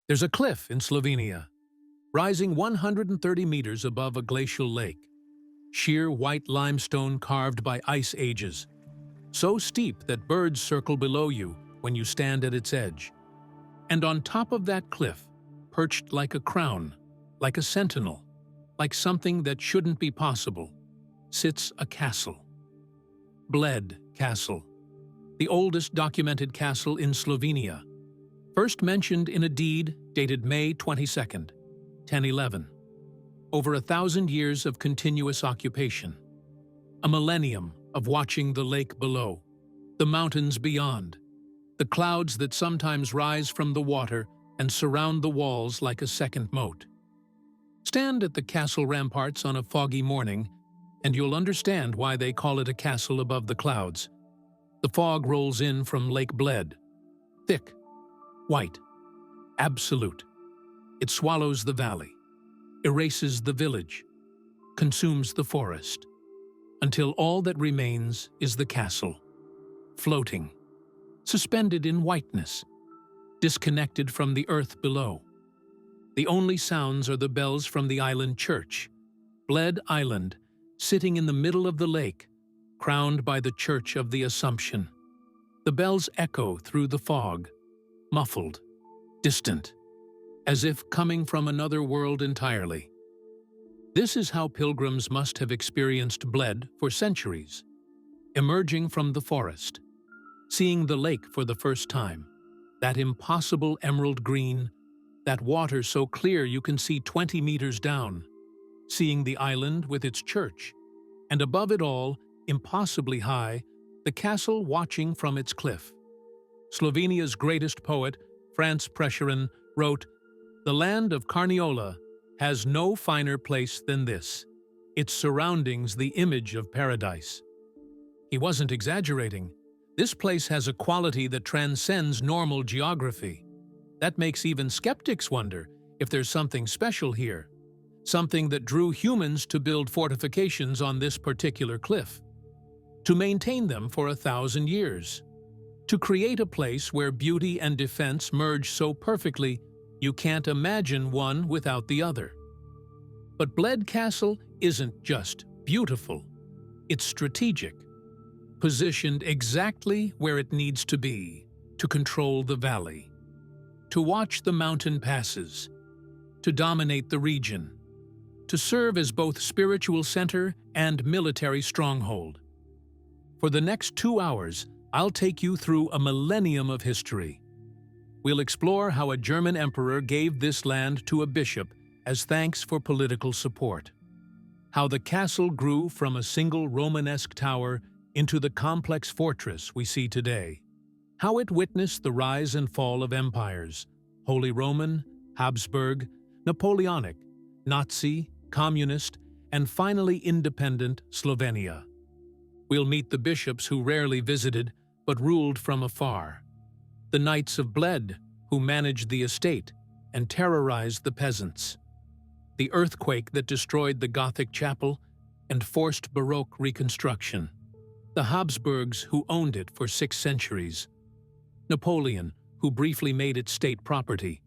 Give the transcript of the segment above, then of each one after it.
There's a cliff in Slovenia, rising 130 meters above a glacial lake. Sheer white limestone carved by ice ages, so steep that birds circle below you when you stand at its edge. And on top of that cliff, perched like a crown, like a sentinel, like something that shouldn't be possible, sits a castle. Bled Castle, the oldest documented castle in Slovenia, first mentioned in a deed dated May 22nd, 1011. Over 1,000 years of continuous occupation. A millennium of watching the lake below, the mountains beyond, the clouds that sometimes rise from the water and surround the walls like a second moat. Stand at the castle ramparts on a foggy morning, and you'll understand why they call it a castle above the clouds. The fog rolls in from Lake Bled. Thick, white, absolute. It swallows the valley, erases the village, consumes the forest, until all that remains is the castle, floating, suspended in whiteness, disconnected from the earth below. The only sounds are the bells from the island church, Bled Island, sitting in the middle of the lake, crowned by the Church of the Assumption. The bells echo through the fog, muffled, distant, as if coming from another world entirely. This is how pilgrims must have experienced Bled for centuries, emerging from the forest, seeing the lake for the first time, that impossible emerald green, that water so clear you can see 20 meters down, seeing the island with its church, and above it all, impossibly high, the castle watching from its cliff. Slovenia's greatest poet, Franz Prešeren, wrote, "The land of Carniola has no finer place than this, its surroundings the image of paradise." He wasn't exaggerating. This place has a quality that transcends normal geography. That makes even skeptics wonder if there's something special here, something that drew humans to build fortifications on this particular cliff, to maintain them for 1,000 years, to create a place where beauty and defense merge so perfectly you can't imagine one without the other. But Bled Castle isn't just beautiful, it's strategic, positioned exactly where it needs to be to control the valley, to watch the mountain passes, to dominate the region, to serve as both spiritual center and military stronghold. For the next 2 hours, I'll take you through a millennium of history. We'll explore how a German emperor gave this land to a bishop as thanks for political support, how the castle grew from a single Romanesque tower into the complex fortress we see today, how it witnessed the rise and fall of empires, Holy Roman, Habsburg, Napoleonic, Nazi, Communist, and finally independent Slovenia. We'll meet the bishops who rarely visited but ruled from afar, the Knights of Bled who managed the estate and terrorized the peasants, the earthquake that destroyed the Gothic chapel and forced Baroque reconstruction, the Habsburgs who owned it for 6 centuries, Napoleon who briefly made it state property,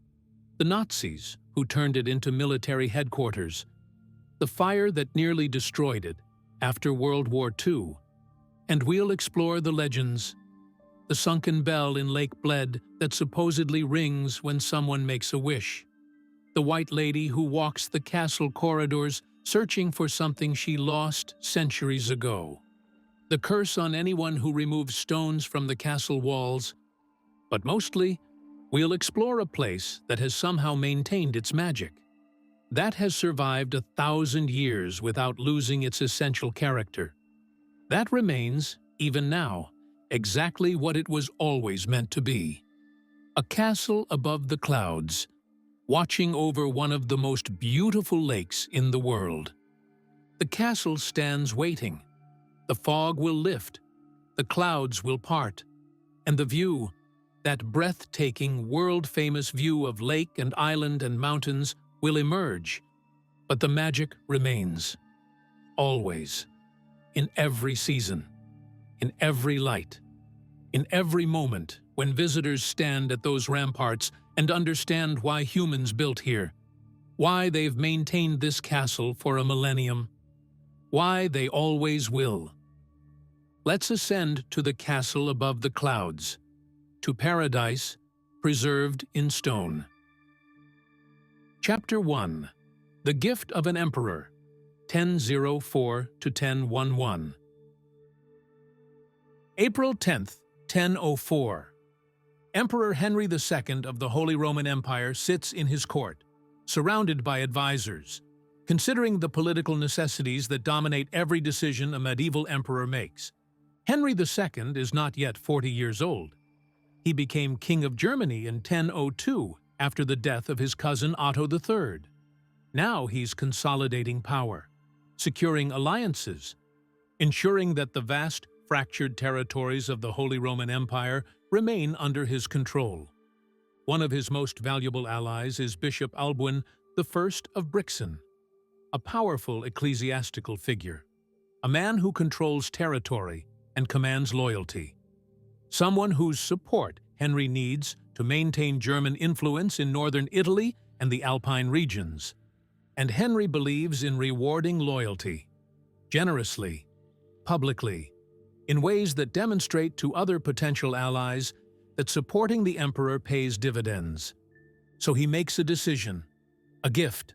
the Nazis who turned it into military headquarters, the fire that nearly destroyed it after World War II, and we'll explore the legends, the sunken bell in Lake Bled that supposedly rings when someone makes a wish, the white lady who walks the castle corridors searching for something she lost centuries ago, the curse on anyone who removes stones from the castle walls, but mostly, we'll explore a place that has somehow maintained its magic, that has survived 1,000 years without losing its essential character. That remains, even now, exactly what it was always meant to be. A castle above the clouds, watching over one of the most beautiful lakes in the world. The castle stands waiting. The fog will lift, the clouds will part, and the view, that breathtaking, world-famous view of lake and island and mountains, will emerge. But the magic remains. Always. In every season. In every light. In every moment when visitors stand at those ramparts and understand why humans built here, why they've maintained this castle for a millennium, why they always will. Let's ascend to the castle above the clouds, to paradise preserved in stone. Chapter 1. The Gift of an Emperor, 1004 to 1011. April 10th, 1004. Emperor Henry II of the Holy Roman Empire sits in his court, surrounded by advisors, considering the political necessities that dominate every decision a medieval emperor makes. Henry II is not yet 40 years old. He became King of Germany in 1002 after the death of his cousin Otto III. Now he's consolidating power, securing alliances, ensuring that the vast, fractured territories of the Holy Roman Empire remain under his control. One of his most valuable allies is Bishop Albuin I of Brixen, a powerful ecclesiastical figure, a man who controls territory and commands loyalty, someone whose support Henry needs to maintain German influence in northern Italy and the Alpine regions. And Henry believes in rewarding loyalty, generously, publicly, in ways that demonstrate to other potential allies that supporting the emperor pays dividends. So he makes a decision, a gift,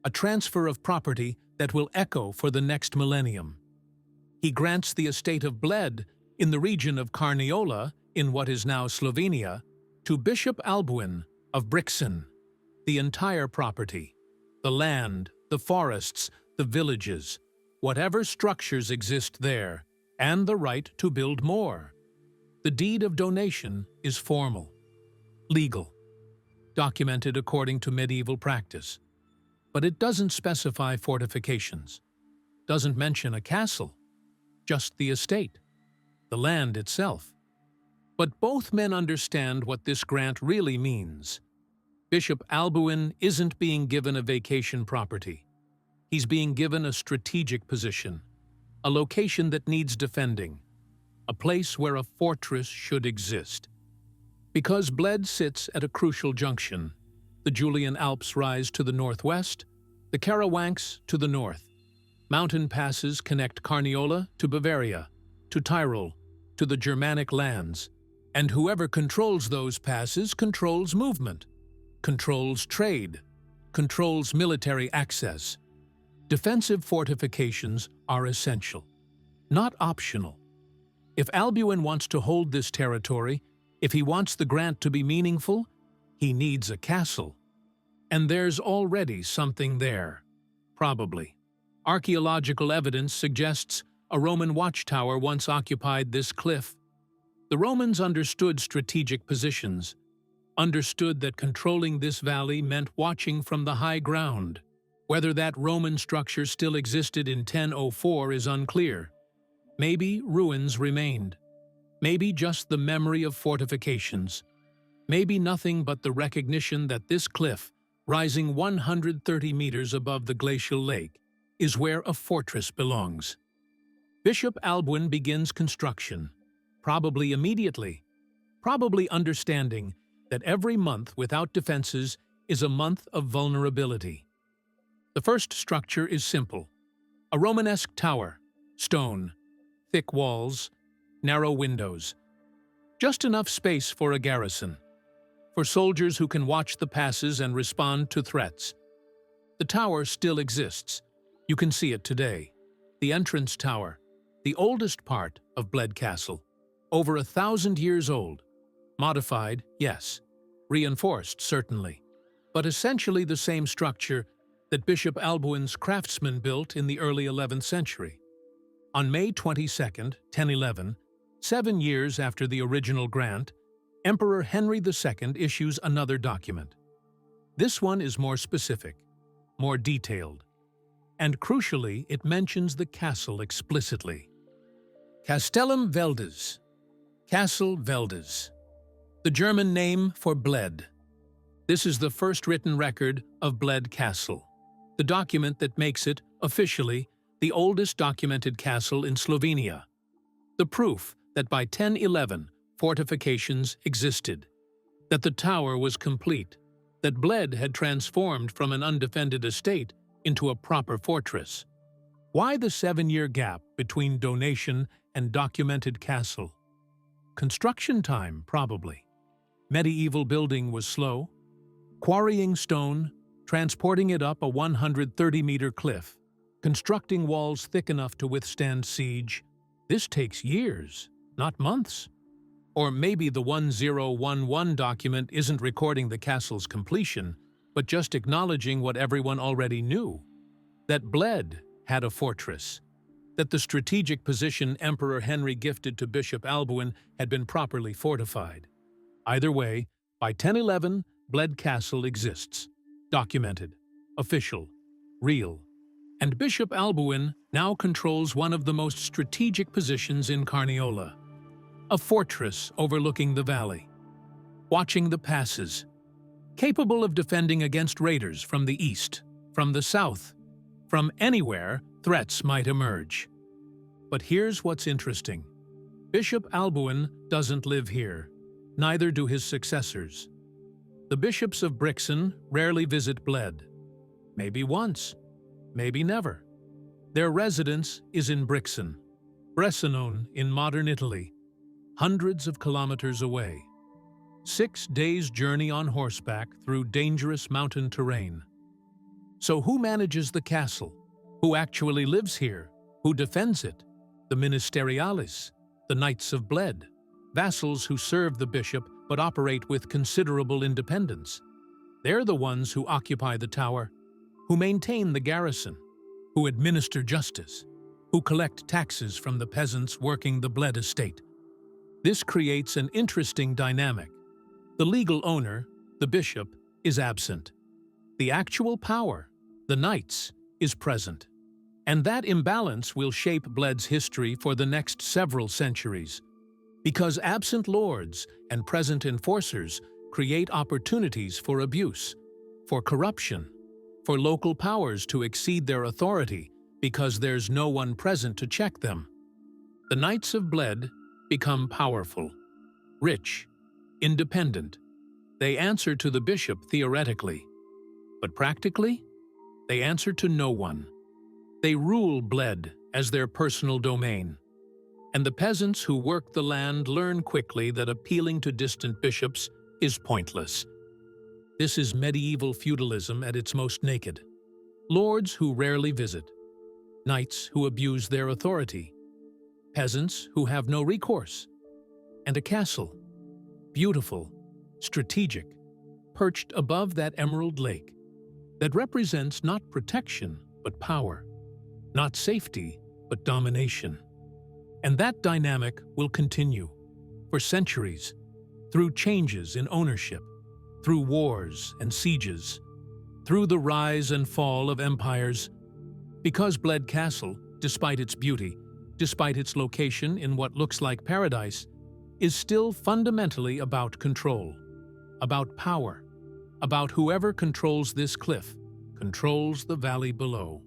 a transfer of property that will echo for the next millennium. He grants the estate of Bled in the region of Carniola, in what is now Slovenia, to Bishop Albuin of Brixen, the entire property, the land, the forests, the villages, whatever structures exist there, and the right to build more. The deed of donation is formal, legal, documented according to medieval practice, but it doesn't specify fortifications, doesn't mention a castle, just the estate, the land itself. But both men understand what this grant really means. Bishop Albuin isn't being given a vacation property. He's being given a strategic position, a location that needs defending, a place where a fortress should exist. Because Bled sits at a crucial junction, the Julian Alps rise to the northwest, the Karawanks to the north. Mountain passes connect Carniola to Bavaria, to Tyrol, to the Germanic lands, and whoever controls those passes controls movement, controls trade, controls military access. Defensive fortifications are essential, not optional. If Albuin wants to hold this territory, if he wants the grant to be meaningful, he needs a castle. And there's already something there, probably. Archaeological evidence suggests a Roman watchtower once occupied this cliff. The Romans understood strategic positions, understood that controlling this valley meant watching from the high ground. Whether that Roman structure still existed in 1004 is unclear. Maybe ruins remained. Maybe just the memory of fortifications. Maybe nothing but the recognition that this cliff, rising 130 meters above the glacial lake, is where a fortress belongs. Bishop Albuin begins construction, probably immediately, probably understanding that every month without defenses is a month of vulnerability. The first structure is simple, a Romanesque tower, stone, thick walls, narrow windows, just enough space for a garrison, for soldiers who can watch the passes and respond to threats. The tower still exists. You can see it today. The entrance tower, the oldest part of Bled Castle, over 1,000 years old. Modified, yes. Reinforced, certainly. But essentially the same structure that Bishop Albuin's craftsmen built in the early 11th century. On May 22, 1011, 7 years after the original grant, Emperor Henry II issues another document. This one is more specific, more detailed, and crucially, it mentions the castle explicitly. Castellum Veldes, Castle Veldes, the German name for Bled. This is the first written record of Bled Castle, the document that makes it, officially, the oldest documented castle in Slovenia. The proof that by 1011, fortifications existed. that the tower was complete, that Bled had transformed from an undefended estate into a proper fortress. Why the 7-year gap between donation and documented castle? Construction time, probably. Medieval building was slow. Quarrying stone, transporting it up a 130-meter cliff, constructing walls thick enough to withstand siege. This takes years, not months. Or maybe the 1011 document isn't recording the castle's completion, but just acknowledging what everyone already knew, that Bled had a fortress, that the strategic position Emperor Henry gifted to Bishop Albuin had been properly fortified. Either way, by 1011, Bled Castle exists, documented, official, real, and Bishop Albuin now controls one of the most strategic positions in Carniola. A fortress overlooking the valley, watching the passes, capable of defending against raiders from the east, from the south, from anywhere threats might emerge. But here's what's interesting. Bishop Albuin doesn't live here, neither do his successors. The bishops of Brixen rarely visit Bled. Maybe once, maybe never. Their residence is in Brixen, Bressanone in modern Italy, hundreds of kilometers away. 6 days' journey on horseback through dangerous mountain terrain. So who manages the castle? Who actually lives here? Who defends it? The ministeriales, the Knights of Bled, vassals who serve the bishop but operate with considerable independence. They're the ones who occupy the tower, who maintain the garrison, who administer justice, who collect taxes from the peasants working the Bled estate. This creates an interesting dynamic. The legal owner, the bishop, is absent. The actual power, the knights, is present. And that imbalance will shape Bled's history for the next several centuries. Because absent lords and present enforcers create opportunities for abuse, for corruption, for local powers to exceed their authority because there's no one present to check them. The Knights of Bled become powerful, rich, independent. They answer to the bishop theoretically, but practically, they answer to no one. They rule Bled as their personal domain. And the peasants who work the land learn quickly that appealing to distant bishops is pointless. This is medieval feudalism at its most naked. Lords who rarely visit, knights who abuse their authority, peasants who have no recourse, and a castle, beautiful, strategic, perched above that emerald lake, that represents not protection but power, not safety but domination. And that dynamic will continue for centuries, through changes in ownership, through wars and sieges, through the rise and fall of empires. Because Bled Castle, despite its beauty, despite its location in what looks like paradise, is still fundamentally about control, about power, about whoever controls this cliff, controls the valley below.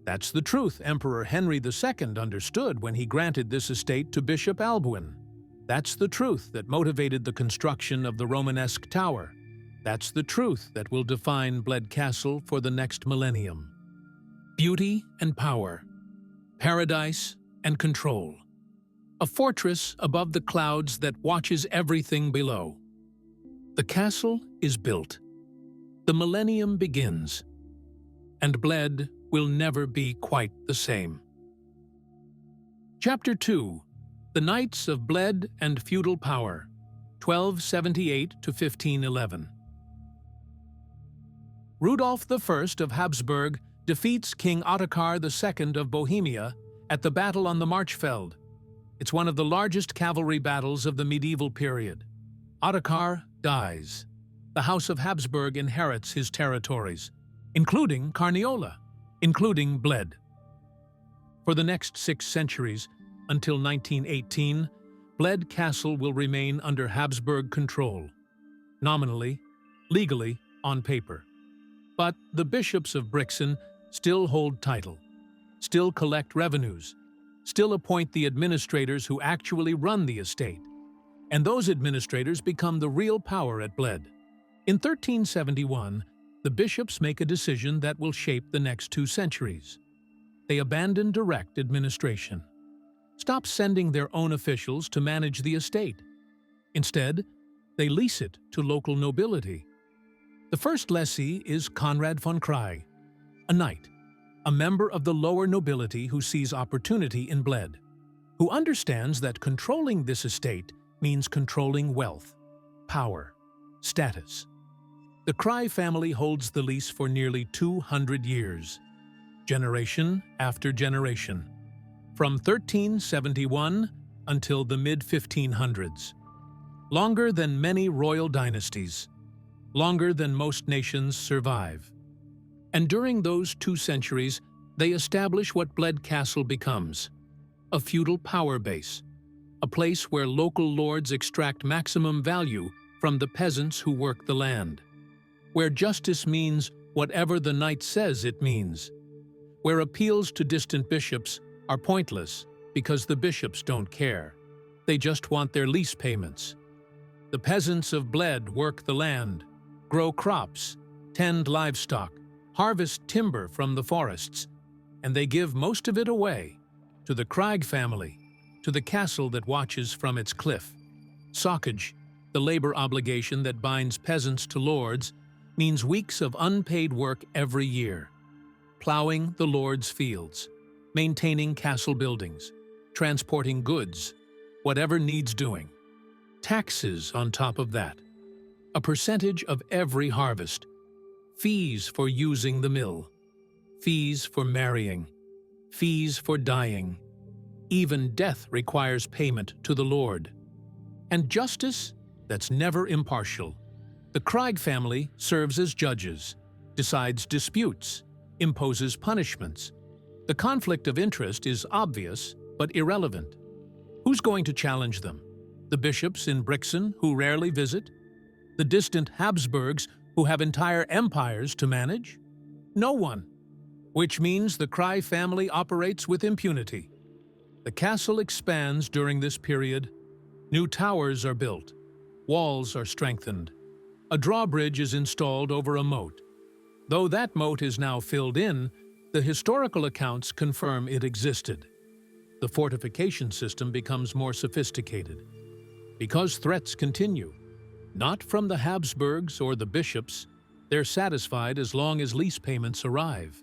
That's the truth Emperor Henry II understood when he granted this estate to Bishop Albuin. That's the truth that motivated the construction of the Romanesque tower. That's the truth that will define Bled Castle for the next millennium. Beauty and power, paradise and control. A fortress above the clouds that watches everything below. The castle is built. The millennium begins. And Bled will never be quite the same. Chapter 2. The Knights of Bled and Feudal Power, 1278 to 1511. Rudolf I of Habsburg defeats King Ottokar II of Bohemia at the Battle on the Marchfeld. It's one of the largest cavalry battles of the medieval period. Ottokar dies. The House of Habsburg inherits his territories, including Carniola, including Bled. For the next 6 centuries, until 1918, Bled Castle will remain under Habsburg control, nominally, legally, on paper. But the bishops of Brixen still hold title, still collect revenues, still appoint the administrators who actually run the estate. and those administrators become the real power at Bled. In 1371, the bishops make a decision that will shape the next 2 centuries. They abandon direct administration. Stop sending their own officials to manage the estate. Instead, they lease it to local nobility. The first lessee is Conrad von Kraie, a knight, a member of the lower nobility who sees opportunity in Bled, who understands that controlling this estate means controlling wealth, power, status. The Kraie family holds the lease for nearly 200 years, generation after generation, from 1371 until the mid-1500s. Longer than many royal dynasties, longer than most nations survive. And during those 2 centuries, they establish what Bled Castle becomes: a feudal power base, a place where local lords extract maximum value from the peasants who work the land, where justice means whatever the knight says it means, where appeals to distant bishops are pointless because the bishops don't care. They just want their lease payments. The peasants of Bled work the land, grow crops, tend livestock, harvest timber from the forests, and they give most of it away to the Kraie family, to the castle that watches from its cliff. Soccage, the labor obligation that binds peasants to lords, means weeks of unpaid work every year. Plowing the lord's fields, maintaining castle buildings, transporting goods, whatever needs doing. Taxes on top of that. A percentage of every harvest. Fees for using the mill. Fees for marrying. Fees for dying. Even death requires payment to the lord. And justice that's never impartial. The Kraie family serves as judges, decides disputes, imposes punishments. The conflict of interest is obvious but irrelevant. Who's going to challenge them? The bishops in Brixen, who rarely visit? The distant Habsburgs, who have entire empires to manage? No one. Which means the Kraie family operates with impunity. The castle expands during this period. New towers are built. Walls are strengthened. A drawbridge is installed over a moat. Though that moat is now filled in, the historical accounts confirm it existed. The fortification system becomes more sophisticated. Because threats continue. Not from the Habsburgs or the bishops, they're satisfied as long as lease payments arrive,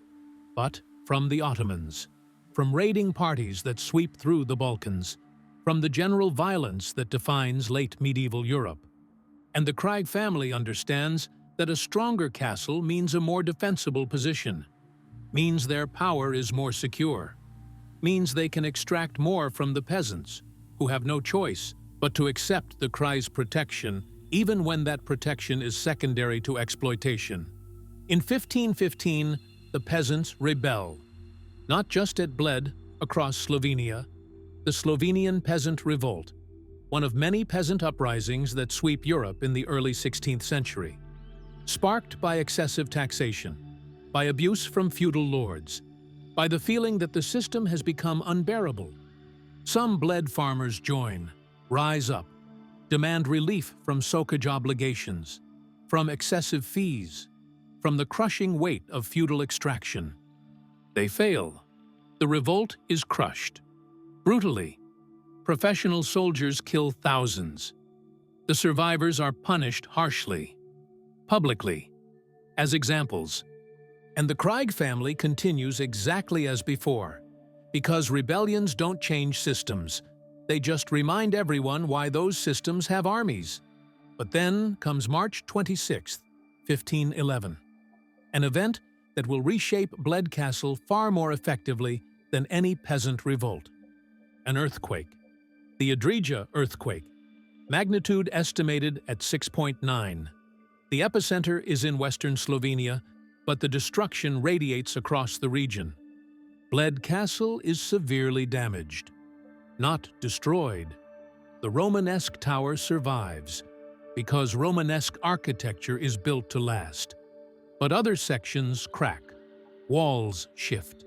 but from the Ottomans, from raiding parties that sweep through the Balkans, from the general violence that defines late medieval Europe. And the Kraie family understands that a stronger castle means a more defensible position, means their power is more secure, means they can extract more from the peasants, who have no choice but to accept the Kraie's protection even when that protection is secondary to exploitation. In 1515, the peasants rebel, not just at Bled, across Slovenia, the Slovenian Peasant Revolt, one of many peasant uprisings that sweep Europe in the early 16th century. Sparked by excessive taxation, by abuse from feudal lords, by the feeling that the system has become unbearable. Some Bled farmers join, rise up, demand relief from soccage obligations, from excessive fees, from the crushing weight of feudal extraction. They fail. The revolt is crushed. Brutally. Professional soldiers kill thousands. The survivors are punished harshly, publicly, as examples. And the Kraie family continues exactly as before, because rebellions don't change systems. They just remind everyone why those systems have armies. But then comes March 26, 1511, an event that will reshape Bled Castle far more effectively than any peasant revolt. An earthquake. The Adrija earthquake, magnitude estimated at 6.9. The epicenter is in western Slovenia, but the destruction radiates across the region. Bled Castle is severely damaged. Not destroyed. The Romanesque tower survives, because Romanesque architecture is built to last. But other sections crack. Walls shift.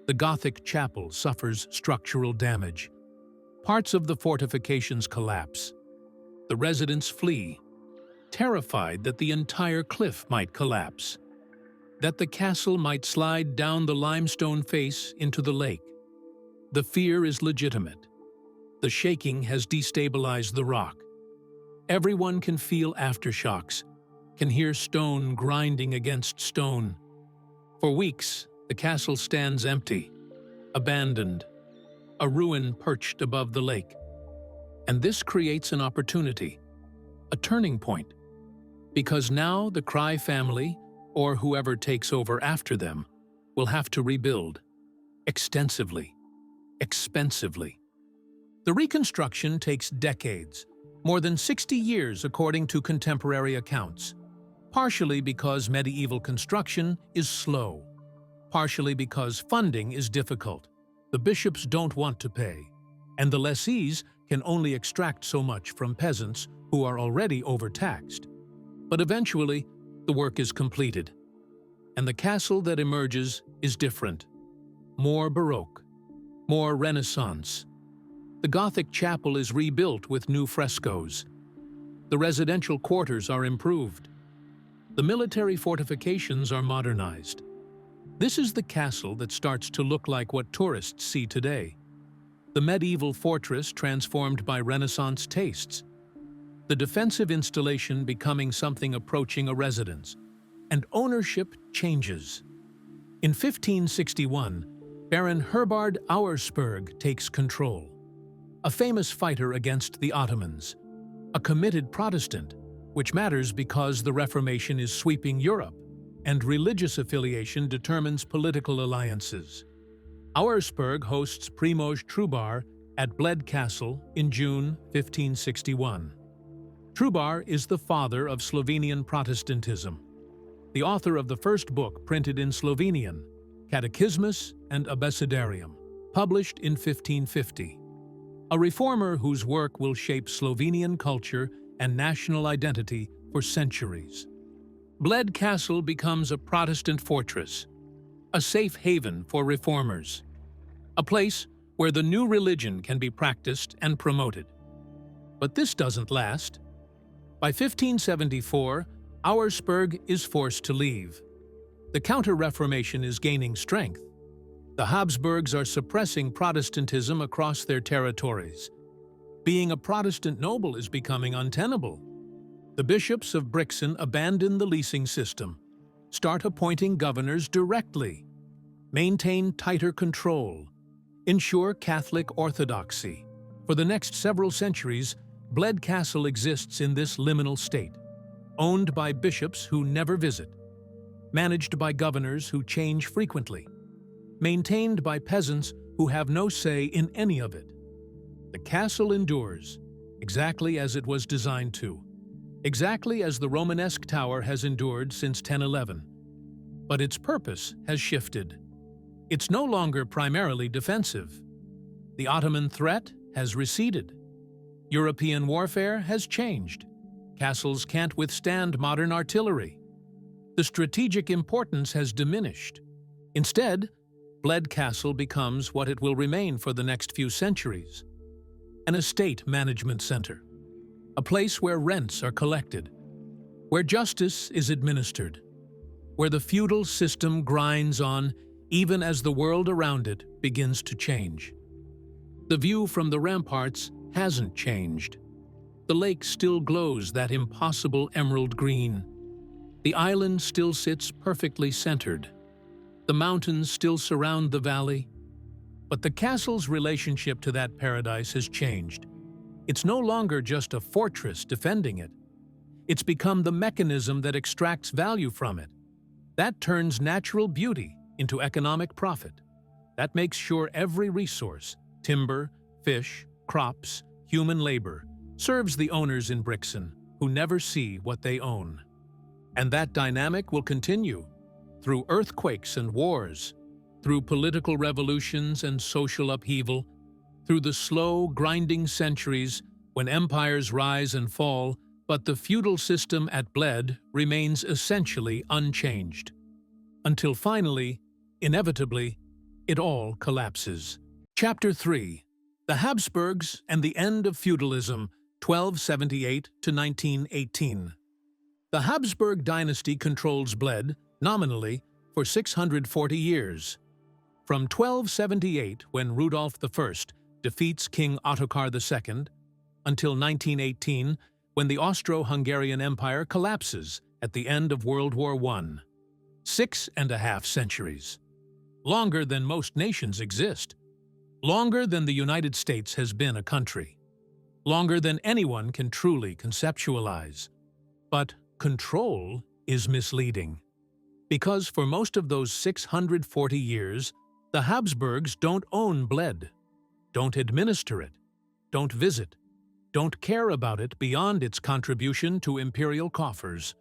The Gothic chapel suffers structural damage. Parts of the fortifications collapse. The residents flee, terrified that the entire cliff might collapse, that the castle might slide down the limestone face into the lake. The fear is legitimate. The shaking has destabilized the rock. Everyone can feel aftershocks, can hear stone grinding against stone. For weeks, the castle stands empty, abandoned, a ruin perched above the lake. And this creates an opportunity, a turning point, because now the Cry family, or whoever takes over after them, will have to rebuild, extensively, expensively. The reconstruction takes decades, more than 60 years according to contemporary accounts, partially because medieval construction is slow, partially because funding is difficult. The bishops don't want to pay, and the lessees can only extract so much from peasants who are already overtaxed. But eventually, the work is completed, and the castle that emerges is different, more Baroque, more Renaissance. The Gothic chapel is rebuilt with new frescoes. The residential quarters are improved. The military fortifications are modernized. This is the castle that starts to look like what tourists see today. The medieval fortress transformed by Renaissance tastes. The defensive installation becoming something approaching a residence. And ownership changes. In 1561, Baron Herbard Auersperg takes control. A famous fighter against the Ottomans, a committed Protestant, which matters because the Reformation is sweeping Europe, and religious affiliation determines political alliances. Auersperg hosts Primož Trubar at Bled Castle in June 1561. Trubar is the father of Slovenian Protestantism, the author of the first book printed in Slovenian, Catechismus and Abecedarium, published in 1550. A reformer whose work will shape Slovenian culture and national identity for centuries. Bled Castle becomes a Protestant fortress, a safe haven for reformers, a place where the new religion can be practiced and promoted. But this doesn't last. By 1574, Auersperg is forced to leave. The Counter-Reformation is gaining strength. The Habsburgs are suppressing Protestantism across their territories. Being a Protestant noble is becoming untenable. The bishops of Brixen abandon the leasing system, start appointing governors directly, maintain tighter control, ensure Catholic orthodoxy. For the next several centuries, Bled Castle exists in this liminal state, owned by bishops who never visit, managed by governors who change frequently, maintained by peasants who have no say in any of it. The castle endures, exactly as it was designed to, exactly as the Romanesque tower has endured since 1011. But its purpose has shifted. It's no longer primarily defensive. The Ottoman threat has receded. European warfare has changed. Castles can't withstand modern artillery. The strategic importance has diminished. Instead, Bled Castle becomes what it will remain for the next few centuries: an estate management center, a place where rents are collected, where justice is administered, where the feudal system grinds on even as the world around it begins to change. The view from the ramparts hasn't changed. The lake still glows that impossible emerald green. The island still sits perfectly centered. The mountains still surround the valley. But the castle's relationship to that paradise has changed. It's no longer just a fortress defending it. It's become the mechanism that extracts value from it. That turns natural beauty into economic profit. That makes sure every resource, timber, fish, crops, human labor, serves the owners in Brixen, who never see what they own. And that dynamic will continue through earthquakes and wars, through political revolutions and social upheaval, through the slow, grinding centuries when empires rise and fall, but the feudal system at Bled remains essentially unchanged. Until finally, inevitably, it all collapses. Chapter 3: The Habsburgs and the End of Feudalism, 1278 to 1918. The Habsburg dynasty controls Bled, nominally, for 640 years. From 1278, when Rudolf I defeats King Ottokar II, until 1918, when the Austro-Hungarian Empire collapses at the end of World War I. 6.5 centuries. Longer than most nations exist. Longer than the United States has been a country. Longer than anyone can truly conceptualize. But control is misleading. Because for most of those 640 years, the Habsburgs don't own Bled, don't administer it, don't visit, don't care about it beyond its contribution to imperial coffers.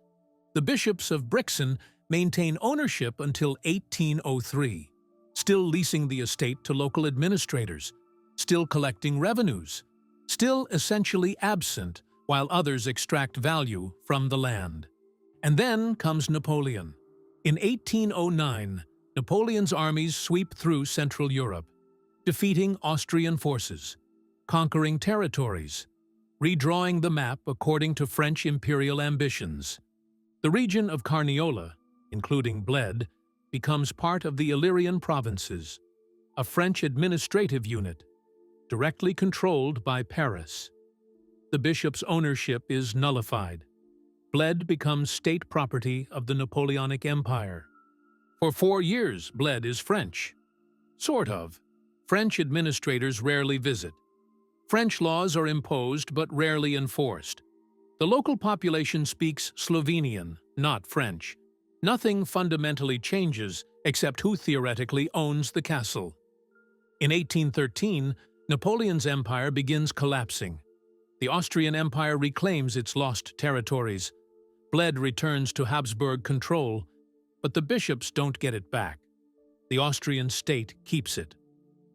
The bishops of Brixen maintain ownership until 1803, still leasing the estate to local administrators, still collecting revenues, still essentially absent while others extract value from the land. And then comes Napoleon. In 1809, Napoleon's armies sweep through Central Europe, defeating Austrian forces, conquering territories, redrawing the map according to French imperial ambitions. The region of Carniola, including Bled, becomes part of the Illyrian provinces, a French administrative unit, directly controlled by Paris. The bishop's ownership is nullified. Bled becomes state property of the Napoleonic Empire. For 4 years, Bled is French. Sort of. French administrators rarely visit. French laws are imposed but rarely enforced. The local population speaks Slovenian, not French. Nothing fundamentally changes except who theoretically owns the castle. In 1813, Napoleon's empire begins collapsing. The Austrian Empire reclaims its lost territories. Bled returns to Habsburg control, but the bishops don't get it back. The Austrian state keeps it.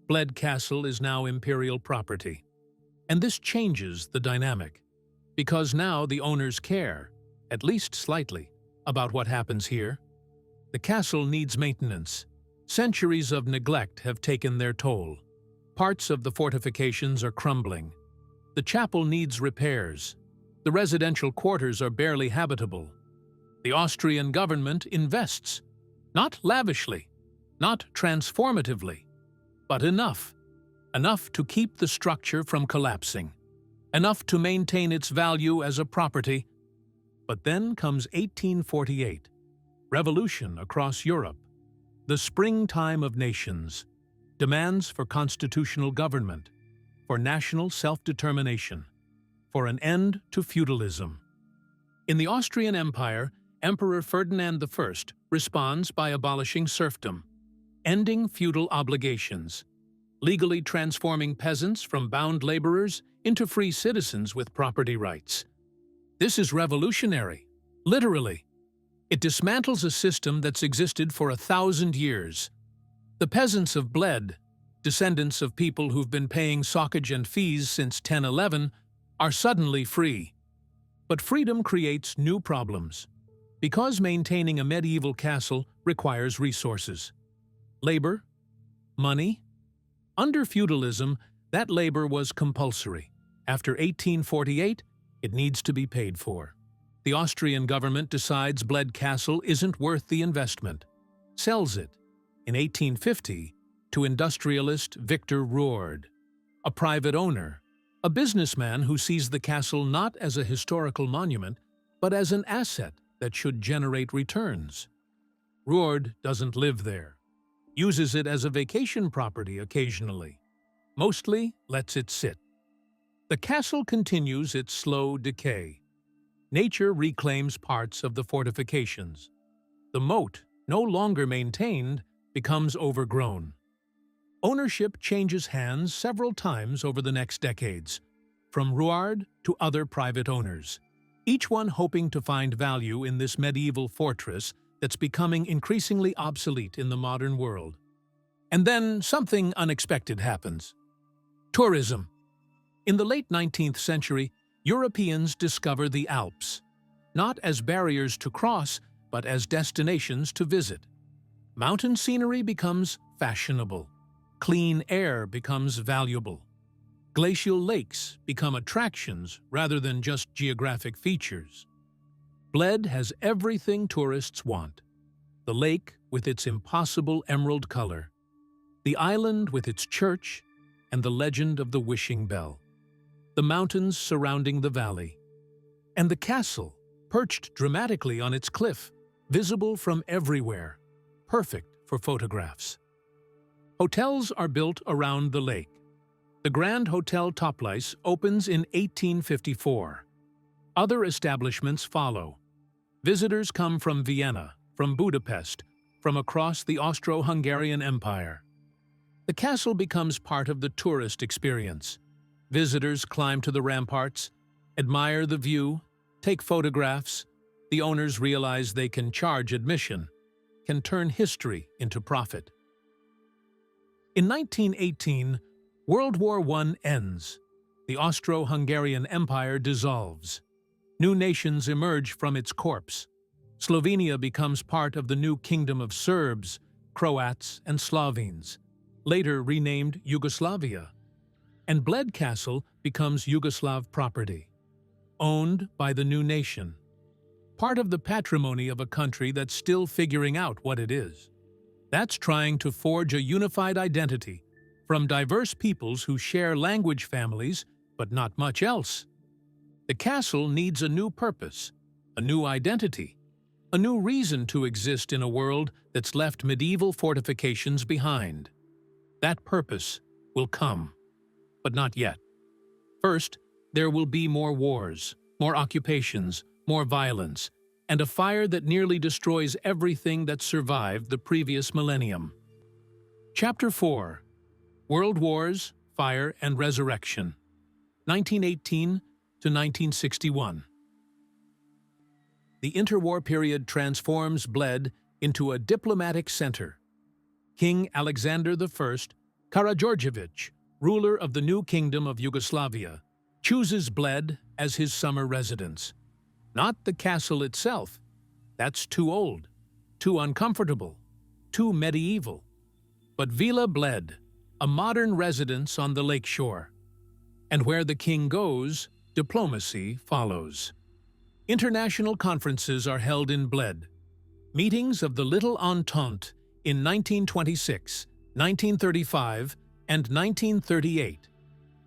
Bled Castle is now imperial property. And this changes the dynamic, because now the owners care, at least slightly, about what happens here. The castle needs maintenance. Centuries of neglect have taken their toll. Parts of the fortifications are crumbling. The chapel needs repairs. The residential quarters are barely habitable. The Austrian government invests, not lavishly, not transformatively, but enough. Enough to keep the structure from collapsing. Enough to maintain its value as a property. But then comes 1848, revolution across Europe, the springtime of nations, demands for constitutional government, for national self-determination, for an end to feudalism. In the Austrian Empire, Emperor Ferdinand I responds by abolishing serfdom, ending feudal obligations, legally transforming peasants from bound laborers into free citizens with property rights. This is revolutionary, literally. It dismantles a system that's existed for 1,000 years. The peasants of Bled, descendants of people who've been paying soccage and fees since 1011, are suddenly free. But freedom creates new problems, because maintaining a medieval castle requires resources. Labor, money. Under feudalism, that labor was compulsory. After 1848, it needs to be paid for. The Austrian government decides Bled Castle isn't worth the investment, sells it, in 1850, to industrialist Victor Ruord, a private owner, a businessman who sees the castle not as a historical monument, but as an asset that should generate returns. Ruord doesn't live there, uses it as a vacation property occasionally, mostly lets it sit. The castle continues its slow decay. Nature reclaims parts of the fortifications. The moat, no longer maintained, becomes overgrown. Ownership changes hands several times over the next decades, from Ruard to other private owners, each one hoping to find value in this medieval fortress that's becoming increasingly obsolete in the modern world. And then something unexpected happens. Tourism. In the late 19th century, Europeans discover the Alps, not as barriers to cross, but as destinations to visit. Mountain scenery becomes fashionable. Clean air becomes valuable. Glacial lakes become attractions rather than just geographic features. Bled has everything tourists want. The lake with its impossible emerald color, the island with its church and the legend of the wishing bell, the mountains surrounding the valley, and the castle, perched dramatically on its cliff, visible from everywhere, perfect for photographs. Hotels are built around the lake. The Grand Hotel Toplice opens in 1854. Other establishments follow. Visitors come from Vienna, from Budapest, from across the Austro-Hungarian Empire. The castle becomes part of the tourist experience. Visitors climb to the ramparts, admire the view, take photographs. The owners realize they can charge admission, can turn history into profit. In 1918, World War I ends. The Austro-Hungarian Empire dissolves. New nations emerge from its corpse. Slovenia becomes part of the new kingdom of Serbs, Croats, and Slovenes, later renamed Yugoslavia. And Bled Castle becomes Yugoslav property, owned by the new nation, part of the patrimony of a country that's still figuring out what it is. That's trying to forge a unified identity from diverse peoples who share language families, but not much else. The castle needs a new purpose, a new identity, a new reason to exist in a world that's left medieval fortifications behind. That purpose will come, but not yet. First, there will be more wars, more occupations, more violence, and a fire that nearly destroys everything that survived the previous millennium. Chapter 4. World Wars, Fire and Resurrection, 1918 to 1961. The interwar period transforms Bled into a diplomatic center. King Alexander I, Karađorđević, ruler of the new kingdom of Yugoslavia, chooses Bled as his summer residence. Not the castle itself. That's too old, too uncomfortable, too medieval. But Villa Bled, a modern residence on the lake shore. And where the king goes, diplomacy follows. International conferences are held in Bled. Meetings of the Little Entente in 1926, 1935, and 1938.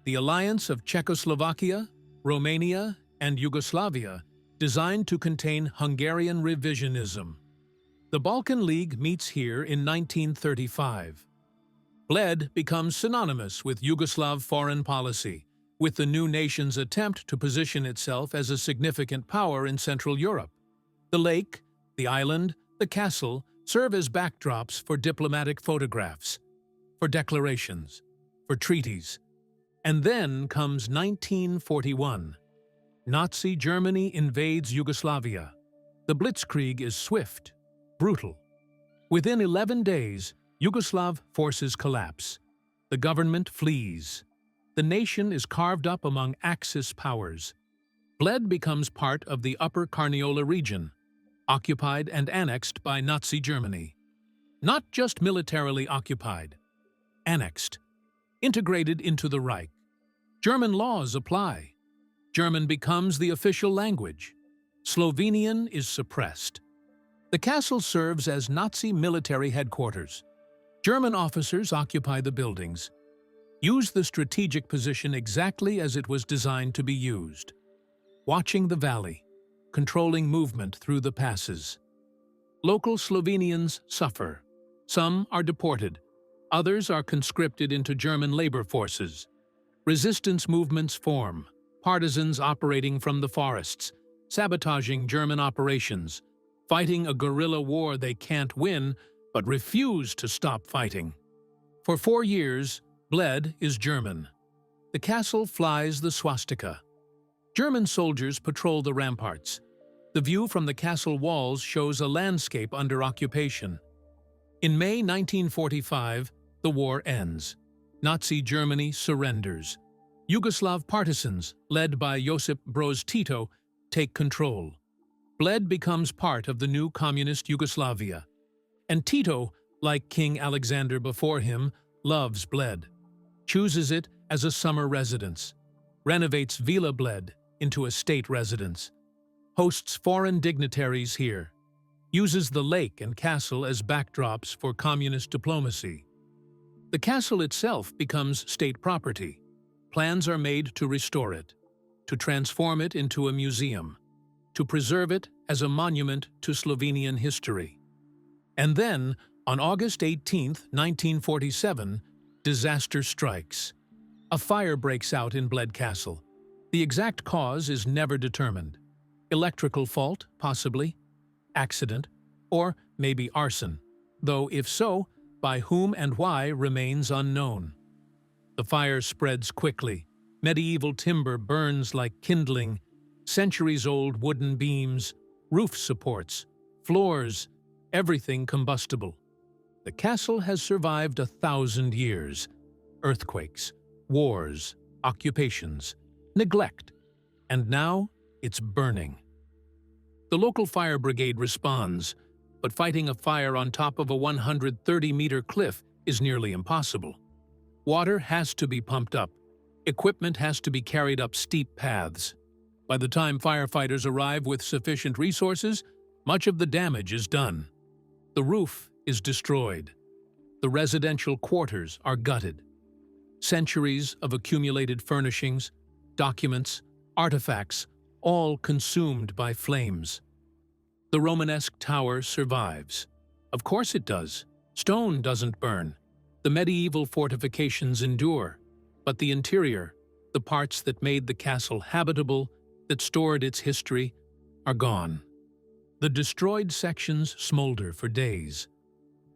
The alliance of Czechoslovakia, Romania, and Yugoslavia, designed to contain Hungarian revisionism. The Balkan League meets here in 1935. Bled becomes synonymous with Yugoslav foreign policy, with the new nation's attempt to position itself as a significant power in Central Europe. The lake, the island, the castle serve as backdrops for diplomatic photographs, for declarations, for treaties. And then comes 1941. Nazi Germany invades Yugoslavia. The blitzkrieg is swift, brutal. Within 11 days, Yugoslav forces collapse. The government flees. The nation is carved up among Axis powers. Bled becomes part of the Upper Carniola region, occupied and annexed by Nazi Germany. Not just militarily occupied, annexed, integrated into the Reich. German laws apply. German becomes the official language. Slovenian is suppressed. The castle serves as Nazi military headquarters. German officers occupy the buildings, use the strategic position exactly as it was designed to be used, watching the valley, controlling movement through the passes. Local Slovenians suffer. Some are deported. Others are conscripted into German labor forces. Resistance movements form, partisans operating from the forests, sabotaging German operations, fighting a guerrilla war they can't win, but refuse to stop fighting. For 4 years, Bled is German. The castle flies the swastika. German soldiers patrol the ramparts. The view from the castle walls shows a landscape under occupation. In May 1945, the war ends. Nazi Germany surrenders. Yugoslav partisans, led by Josip Broz Tito, take control. Bled becomes part of the new communist Yugoslavia. And Tito, like King Alexander before him, loves Bled, chooses it as a summer residence, renovates Villa Bled into a state residence, hosts foreign dignitaries here, uses the lake and castle as backdrops for communist diplomacy. The castle itself becomes state property. Plans are made to restore it, to transform it into a museum, to preserve it as a monument to Slovenian history. And then, on August 18, 1947, disaster strikes. A fire breaks out in Bled Castle. The exact cause is never determined. Electrical fault, possibly, accident, or maybe arson, though if so, by whom and why remains unknown. The fire spreads quickly. Medieval timber burns like kindling, centuries-old wooden beams, roof supports, floors, everything combustible. The castle has survived 1,000 years. Earthquakes, wars, occupations, neglect, and now it's burning. The local fire brigade responds, but fighting a fire on top of a 130-meter cliff is nearly impossible. Water has to be pumped up. Equipment has to be carried up steep paths. By the time firefighters arrive with sufficient resources, much of the damage is done. The roof is destroyed. The residential quarters are gutted. Centuries of accumulated furnishings, documents, artifacts, all consumed by flames. The Romanesque tower survives. Of course it does. Stone doesn't burn. The medieval fortifications endure. But the interior, the parts that made the castle habitable, that stored its history, are gone. The destroyed sections smolder for days.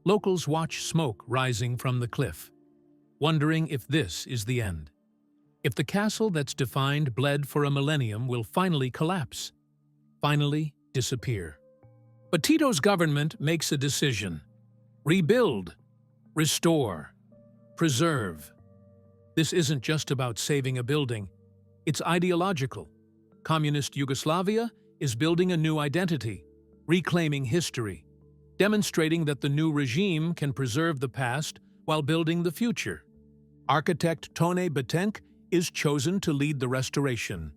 Locals watch smoke rising from the cliff, wondering if this is the end. If the castle that's defined Bled for a millennium will finally collapse, finally disappear. But Tito's government makes a decision. Rebuild, restore, preserve. This isn't just about saving a building. It's ideological. Communist Yugoslavia is building a new identity, reclaiming history, demonstrating that the new regime can preserve the past while building the future. Architect Tone Betenk is chosen to lead the restoration.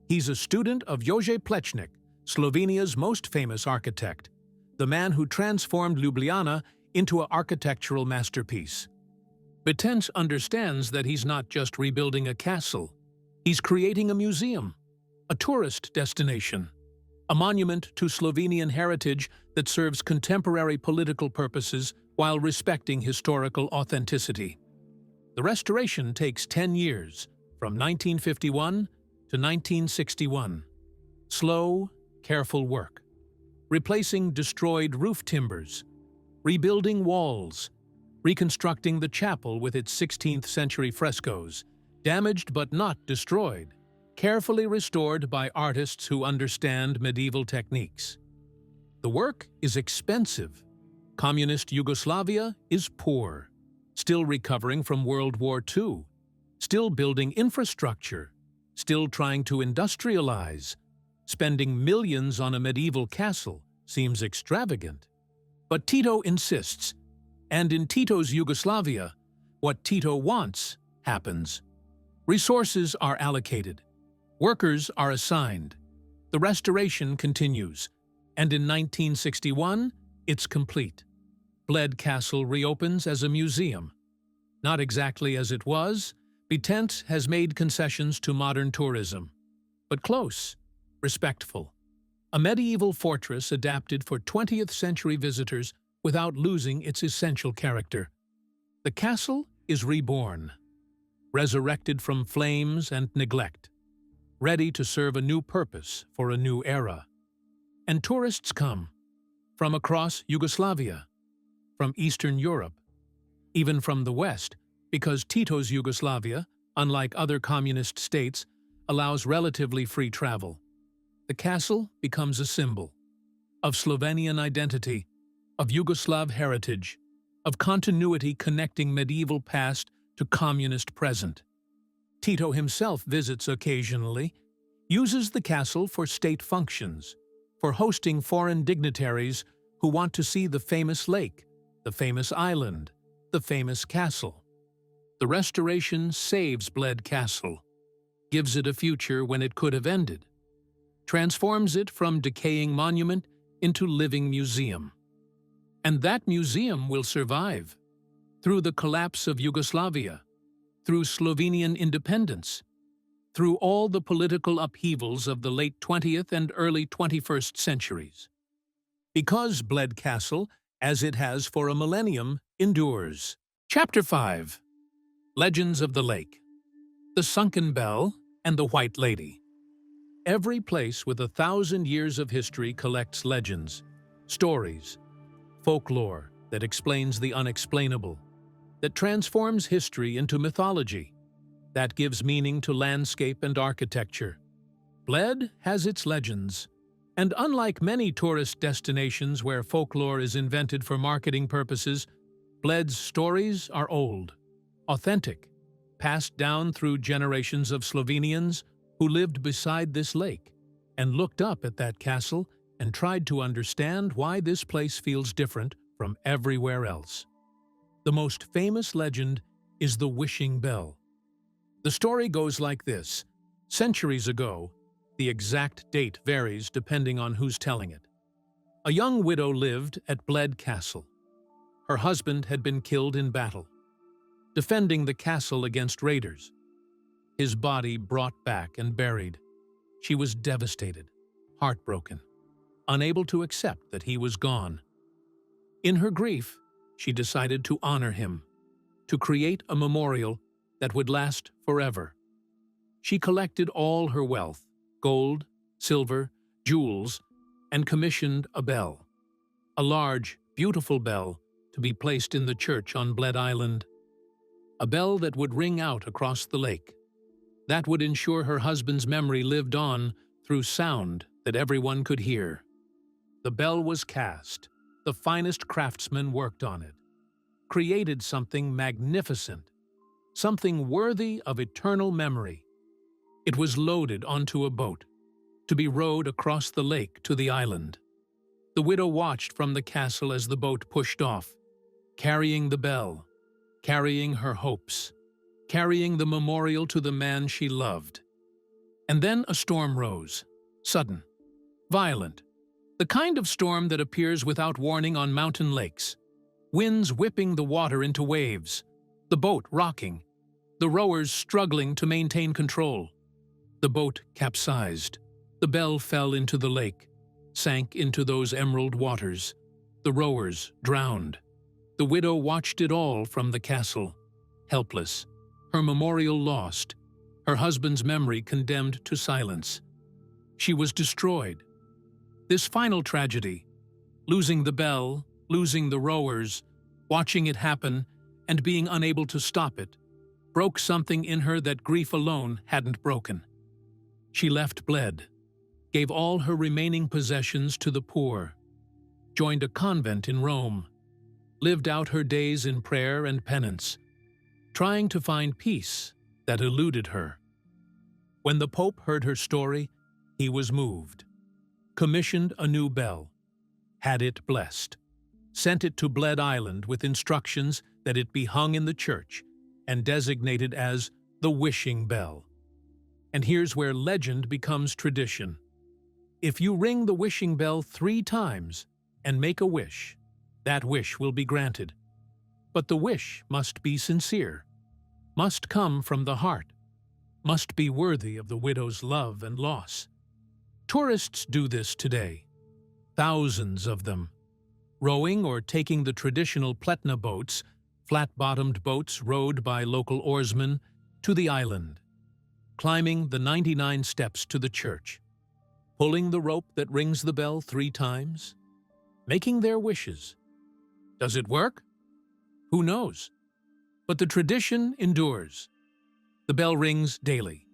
He's a student of Jože Plečnik, Slovenia's most famous architect, the man who transformed Ljubljana into an architectural masterpiece. Betenk understands that he's not just rebuilding a castle. He's creating a museum, a tourist destination, a monument to Slovenian heritage that serves contemporary political purposes while respecting historical authenticity. The restoration takes 10 years, from 1951 to 1961. Slow, careful work. Replacing destroyed roof timbers, rebuilding walls, reconstructing the chapel with its 16th century frescoes, damaged but not destroyed, carefully restored by artists who understand medieval techniques. The work is expensive. Communist Yugoslavia is poor, still recovering from World War II, still building infrastructure, still trying to industrialize. Spending millions on a medieval castle seems extravagant. But Tito insists, and in Tito's Yugoslavia, what Tito wants happens. Resources are allocated. Workers are assigned. The restoration continues, and in 1961, it's complete. Bled Castle reopens as a museum. Not exactly as it was, Betenk has made concessions to modern tourism, but close, respectful. A medieval fortress adapted for 20th century visitors without losing its essential character. The castle is reborn, resurrected from flames and neglect, ready to serve a new purpose for a new era. And tourists come from across Yugoslavia, from Eastern Europe, even from the West, because Tito's Yugoslavia, unlike other communist states, allows relatively free travel. The castle becomes a symbol of Slovenian identity, of Yugoslav heritage, of continuity connecting medieval past to communist present. Tito himself visits occasionally, uses the castle for state functions, for hosting foreign dignitaries who want to see the famous lake, the famous island, the famous castle. The restoration saves Bled Castle, gives it a future when it could have ended, transforms it from decaying monument into living museum. And that museum will survive through the collapse of Yugoslavia, through Slovenian independence, through all the political upheavals of the late 20th and early 21st centuries. Because Bled Castle, as it has for a millennium, endures. Chapter 5. Legends of the Lake. The Sunken Bell and the White Lady. Every place with 1,000 years of history collects legends, stories, folklore that explains the unexplainable, that transforms history into mythology, that gives meaning to landscape and architecture. Bled has its legends, and unlike many tourist destinations where folklore is invented for marketing purposes, Bled's stories are old, authentic, passed down through generations of Slovenians who lived beside this lake and looked up at that castle and tried to understand why this place feels different from everywhere else. The most famous legend is the Wishing Bell. The story goes like this. Centuries ago, the exact date varies depending on who's telling it. A young widow lived at Bled Castle. Her husband had been killed in battle, defending the castle against raiders. His body brought back and buried. She was devastated, heartbroken, unable to accept that he was gone. In her grief, she decided to honor him, to create a memorial that would last forever. She collected all her wealth, gold, silver, jewels, and commissioned a bell, a large, beautiful bell to be placed in the church on Bled Island, a bell that would ring out across the lake, that would ensure her husband's memory lived on through sound that everyone could hear. The bell was cast, the finest craftsmen worked on it, created something magnificent, something worthy of eternal memory. It was loaded onto a boat, to be rowed across the lake to the island. The widow watched from the castle as the boat pushed off, carrying the bell, carrying her hopes, carrying the memorial to the man she loved. And then a storm rose, sudden, violent, the kind of storm that appears without warning on mountain lakes, winds whipping the water into waves, the boat rocking, the rowers struggling to maintain control. The boat capsized. The bell fell into the lake, sank into those emerald waters. The rowers drowned. The widow watched it all from the castle, helpless, her memorial lost, her husband's memory condemned to silence. She was destroyed. This final tragedy, losing the bell, losing the rowers, watching it happen, and being unable to stop it, broke something in her that grief alone hadn't broken. She left Bled, gave all her remaining possessions to the poor, joined a convent in Rome, lived out her days in prayer and penance, trying to find peace that eluded her. When the Pope heard her story, he was moved, commissioned a new bell, had it blessed, sent it to Bled Island with instructions that it be hung in the church and designated as the Wishing Bell. And here's where legend becomes tradition. If you ring the wishing bell 3 times and make a wish, that wish will be granted. But the wish must be sincere, must come from the heart, must be worthy of the widow's love and loss. Tourists do this today, thousands of them, rowing or taking the traditional pletna boats, flat-bottomed boats rowed by local oarsmen, to the island, climbing the 99 steps to the church, pulling the rope that rings the bell 3 times, making their wishes. Does it work? Who knows? But the tradition endures. The bell rings daily,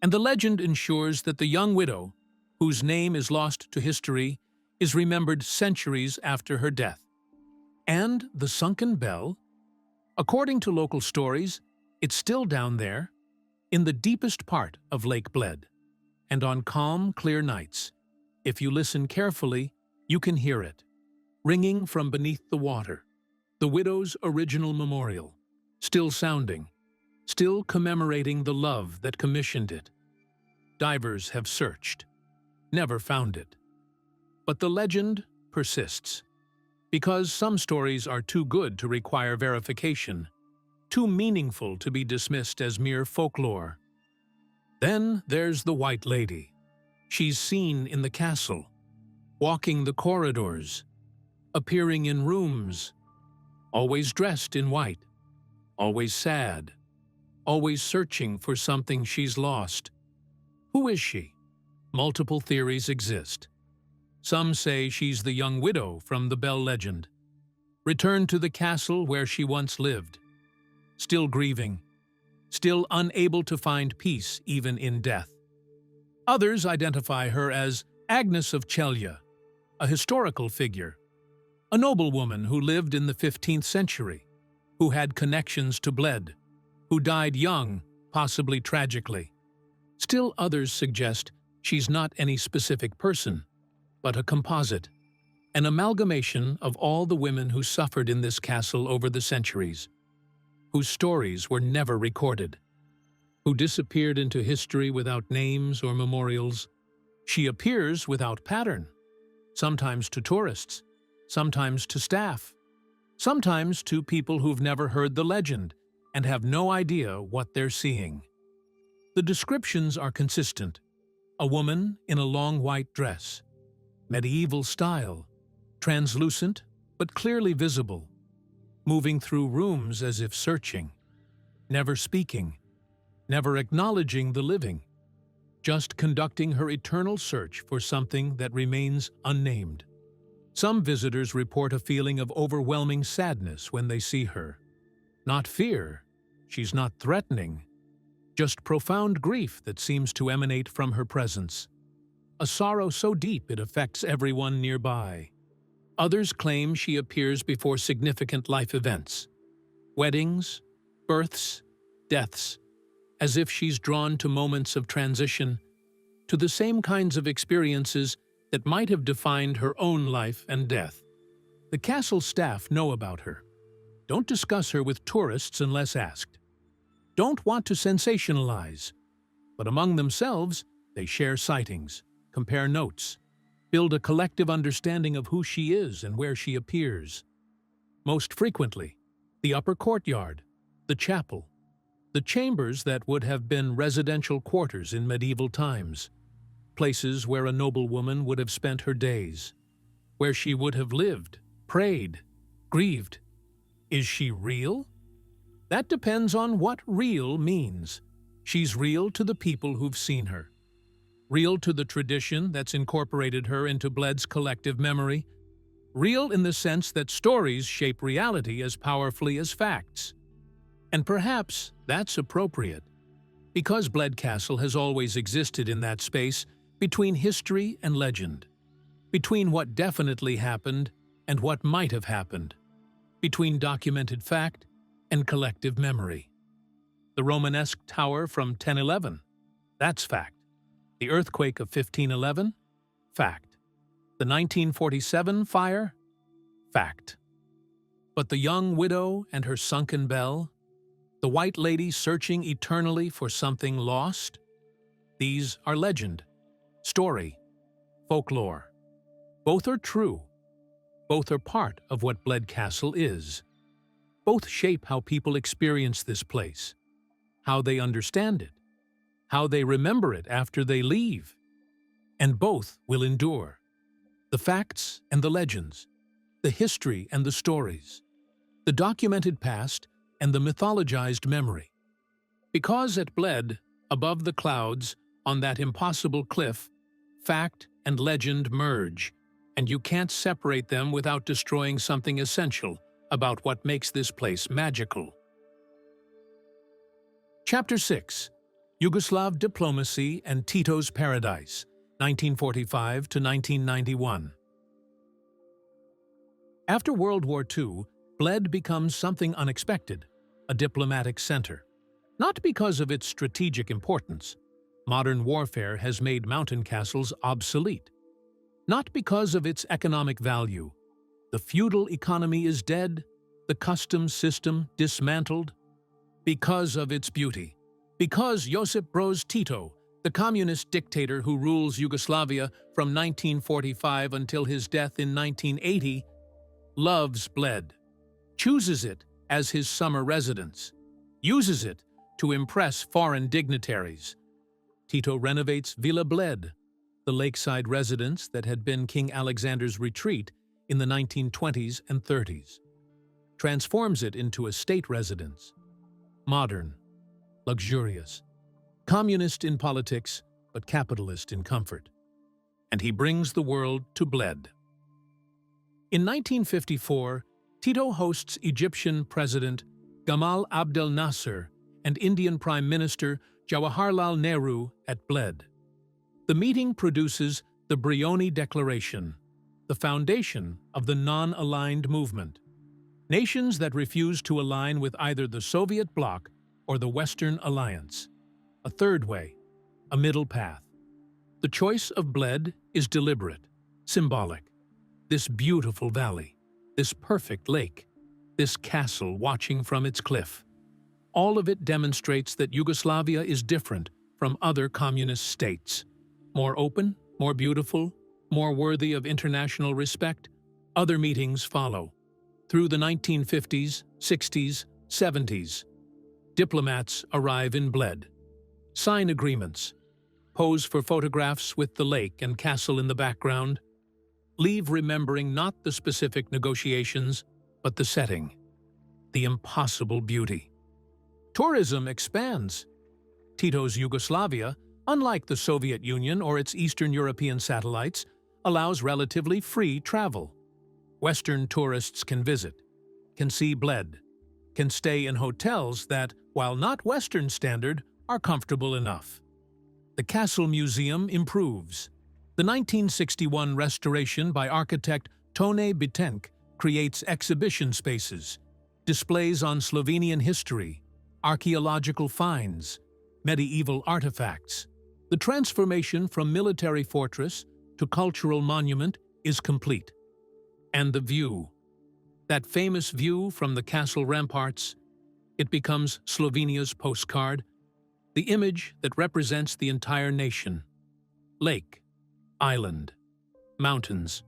and the legend ensures that the young widow, whose name is lost to history, is remembered centuries after her death. And the sunken bell? According to local stories, it's still down there, in the deepest part of Lake Bled. And on calm, clear nights, if you listen carefully, you can hear it, ringing from beneath the water, the widow's original memorial, still sounding, still commemorating the love that commissioned it. Divers have searched, never found it. But the legend persists, because some stories are too good to require verification, too meaningful to be dismissed as mere folklore. Then there's the White Lady. She's seen in the castle, walking the corridors, appearing in rooms, always dressed in white, always sad, always searching for something she's lost. Who is she? Multiple theories exist. Some say she's the young widow from the Bell legend, returned to the castle where she once lived, still grieving, still unable to find peace even in death. Others identify her as Agnes of Celje, a historical figure, a noblewoman who lived in the 15th century, who had connections to Bled, who died young, possibly tragically. Still others suggest she's not any specific person, but a composite, an amalgamation of all the women who suffered in this castle over the centuries, whose stories were never recorded, who disappeared into history without names or memorials. She appears without pattern, sometimes to tourists, sometimes to staff, sometimes to people who've never heard the legend and have no idea what they're seeing. The descriptions are consistent. A woman in a long white dress, medieval style, translucent but clearly visible, moving through rooms as if searching, never speaking, never acknowledging the living, just conducting her eternal search for something that remains unnamed. Some visitors report a feeling of overwhelming sadness when they see her. Not fear, she's not threatening, just profound grief that seems to emanate from her presence. A sorrow so deep it affects everyone nearby. Others claim she appears before significant life events, weddings, births, deaths, as if she's drawn to moments of transition, to the same kinds of experiences that might have defined her own life and death. The castle staff know about her. Don't discuss her with tourists unless asked. Don't want to sensationalize, but among themselves, they share sightings, compare notes, build a collective understanding of who she is and where she appears. Most frequently, the upper courtyard, the chapel, the chambers that would have been residential quarters in medieval times, places where a noblewoman would have spent her days, where she would have lived, prayed, grieved. Is she real? That depends on what real means. She's real to the people who've seen her, real to the tradition that's incorporated her into Bled's collective memory, real in the sense that stories shape reality as powerfully as facts. And perhaps that's appropriate, because Bled Castle has always existed in that space between history and legend, between what definitely happened and what might have happened, between documented fact and collective memory. The Romanesque tower from 1011, that's fact. The earthquake of 1511, fact. The 1947 fire, fact. But the young widow and her sunken bell, the White Lady searching eternally for something lost, these are legend, story, folklore. Both are true. Both are part of what Bled Castle is. Both shape how people experience this place, how they understand it, how they remember it after they leave. And both will endure. The facts and the legends, the history and the stories, the documented past and the mythologized memory. Because at Bled, above the clouds, on that impossible cliff, fact and legend merge, and you can't separate them without destroying something essential about what makes this place magical. Chapter 6. Yugoslav Diplomacy and Tito's Paradise, 1945 to 1991. After World War II, Bled becomes something unexpected, a diplomatic center. Not because of its strategic importance. Modern warfare has made mountain castles obsolete. Not because of its economic value. The feudal economy is dead, the customs system dismantled, Because of its beauty. Because Josip Broz Tito, the communist dictator who rules Yugoslavia from 1945 until his death in 1980, loves Bled, chooses it as his summer residence, uses it to impress foreign dignitaries. Tito renovates Villa Bled, the lakeside residence that had been King Alexander's retreat in the 1920s and 30s, transforms it into a state residence, modern, luxurious, communist in politics, but capitalist in comfort. And he brings the world to Bled. In 1954, Tito hosts Egyptian President Gamal Abdel Nasser and Indian Prime Minister Jawaharlal Nehru at Bled. The meeting produces the Brioni Declaration, the foundation of the non-aligned movement. Nations that refuse to align with either the Soviet bloc or the Western Alliance. A third way, a middle path. The choice of Bled is deliberate, symbolic. This beautiful valley, this perfect lake, this castle watching from its cliff. All of it demonstrates that Yugoslavia is different from other communist states. More open, more beautiful, more worthy of international respect. Other meetings follow. Through the 1950s, 60s, 70s, diplomats arrive in Bled, sign agreements, pose for photographs with the lake and castle in the background, leave remembering not the specific negotiations, but the setting, the impossible beauty. Tourism expands. Tito's Yugoslavia, unlike the Soviet Union or its Eastern European satellites, allows relatively free travel. Western tourists can visit, can see Bled, can stay in hotels that, while not Western standard, are comfortable enough. The Castle Museum improves. The 1961 restoration by architect Tone Bitenk creates exhibition spaces, displays on Slovenian history, archaeological finds, medieval artifacts. The transformation from military fortress to cultural monument is complete. And the view, that famous view from the castle ramparts, it becomes Slovenia's postcard, the image that represents the entire nation. Lake, island, mountains,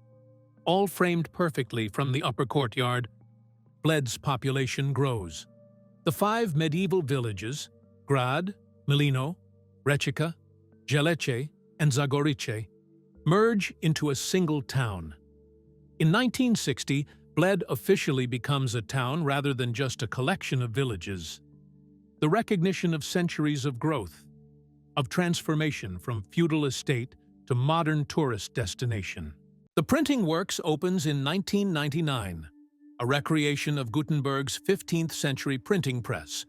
all framed perfectly from the upper courtyard. Bled's population grows. The 5 medieval villages, Grad, Milino, Rečica, Jeleče, and Zagorice, merge into a single town. In 1960, Bled officially becomes a town rather than just a collection of villages. The recognition of centuries of growth, of transformation from feudal estate to modern tourist destination. The printing works opens in 1999, a recreation of Gutenberg's 15th century printing press,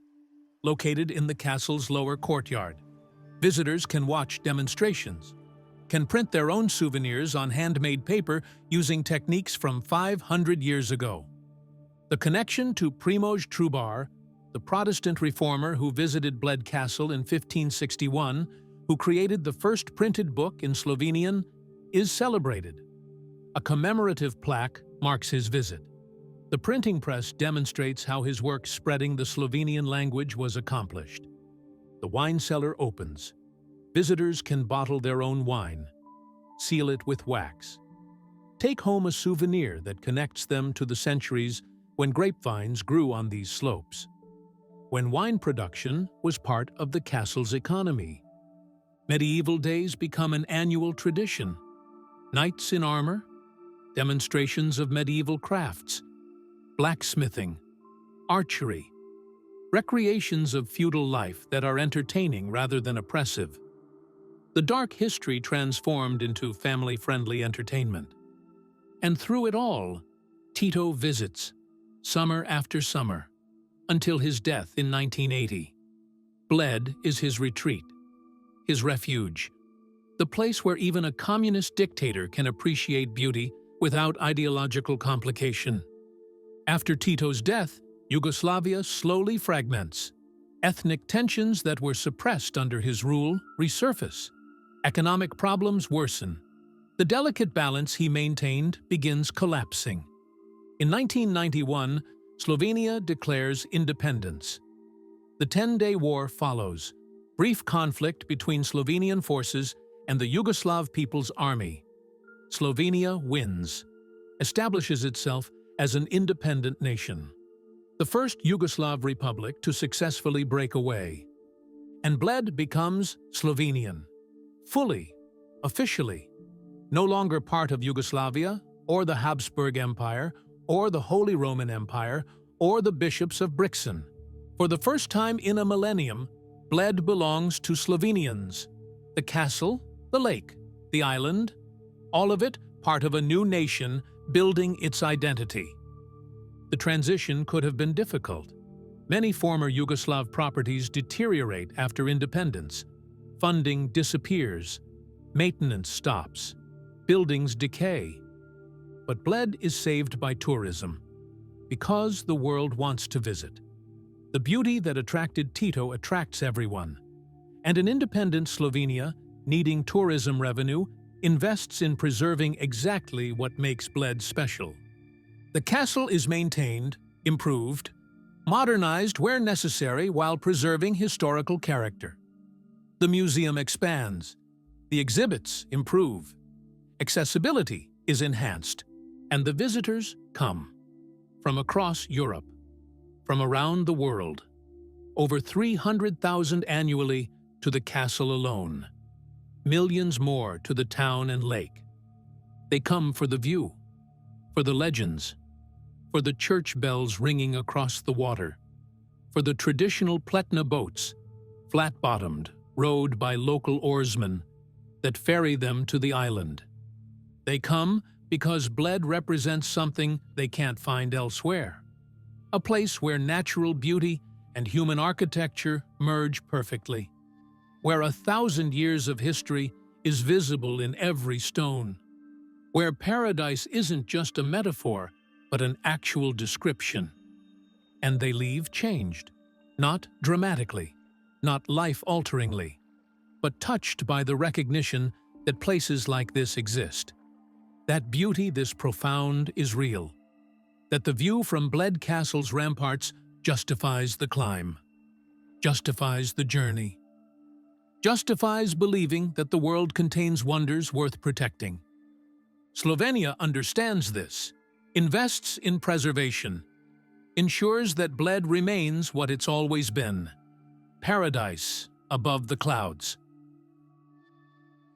located in the castle's lower courtyard. Visitors can watch demonstrations, can print their own souvenirs on handmade paper using techniques from 500 years ago. The connection to Primož Trubar, the Protestant reformer who visited Bled Castle in 1561, who created the first printed book in Slovenian, is celebrated. A commemorative plaque marks his visit. The printing press demonstrates how his work spreading the Slovenian language was accomplished. The wine cellar opens. Visitors can bottle their own wine, seal it with wax, take home a souvenir that connects them to the centuries when grapevines grew on these slopes, when wine production was part of the castle's economy. Medieval days become an annual tradition. Knights in armor, demonstrations of medieval crafts, blacksmithing, archery, recreations of feudal life that are entertaining rather than oppressive. The dark history transformed into family-friendly entertainment. And through it all, Tito visits, summer after summer, until his death in 1980. Bled is his retreat, his refuge, the place where even a communist dictator can appreciate beauty without ideological complication. After Tito's death, Yugoslavia slowly fragments. Ethnic tensions that were suppressed under his rule resurface. Economic problems worsen. The delicate balance he maintained begins collapsing. In 1991, Slovenia declares independence. The 10-day war follows, brief conflict between Slovenian forces and the Yugoslav People's Army. Slovenia wins, establishes itself as an independent nation. The first Yugoslav republic to successfully break away. And Bled becomes Slovenian, fully, officially, no longer part of Yugoslavia, or the Habsburg Empire, or the Holy Roman Empire, or the bishops of Brixen. For the first time in a millennium, Bled belongs to Slovenians. The castle, the lake, the island, all of it part of a new nation building its identity. The transition could have been difficult. Many former Yugoslav properties deteriorate after independence. Funding disappears. Maintenance stops. Buildings decay. But Bled is saved by tourism, because the world wants to visit. The beauty that attracted Tito attracts everyone. And an independent Slovenia, needing tourism revenue, invests in preserving exactly what makes Bled special. The castle is maintained, improved, modernized where necessary while preserving historical character. The museum expands. The exhibits improve. Accessibility is enhanced. And the visitors come. From across Europe. From around the world. Over 300,000 annually to the castle alone. Millions more to the town and lake. They come for the view, for the legends, for the church bells ringing across the water, for the traditional Pletna boats, flat-bottomed, rowed by local oarsmen, that ferry them to the island. They come because Bled represents something they can't find elsewhere. A place where natural beauty and human architecture merge perfectly. Where 1,000 years of history is visible in every stone. Where paradise isn't just a metaphor, but an actual description. And they leave changed, not dramatically, not life-alteringly, but touched by the recognition that places like this exist. That beauty this profound is real. That the view from Bled Castle's ramparts justifies the climb, justifies the journey, justifies believing that the world contains wonders worth protecting. Slovenia understands this, invests in preservation, ensures that Bled remains what it's always been, paradise above the clouds.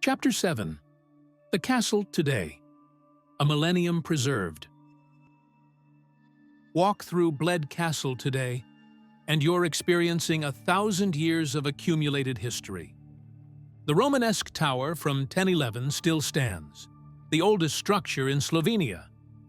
Chapter 7. The Castle Today. A Millennium Preserved. Walk through Bled Castle today, and you're experiencing 1,000 years of accumulated history. The Romanesque tower from 1011 still stands, the oldest structure in Slovenia.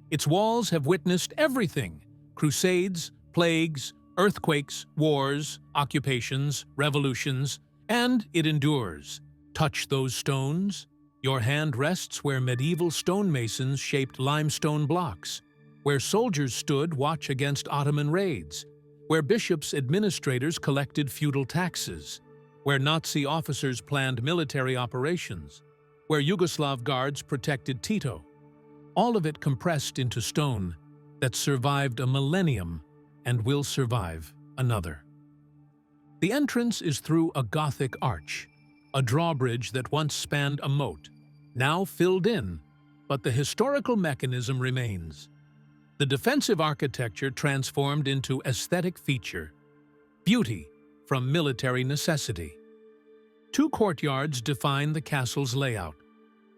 Its walls have witnessed everything: crusades, plagues, earthquakes, wars, occupations, revolutions, and it endures. Touch those stones. Your hand rests where medieval stonemasons shaped limestone blocks, where soldiers stood watch against Ottoman raids, where bishops' administrators collected feudal taxes, where Nazi officers planned military operations, where Yugoslav guards protected Tito. All of it compressed into stone that survived a millennium and will survive another. The entrance is through a Gothic arch, a drawbridge that once spanned a moat, now filled in, but the historical mechanism remains. The defensive architecture transformed into aesthetic feature, beauty from military necessity. Two courtyards define the castle's layout.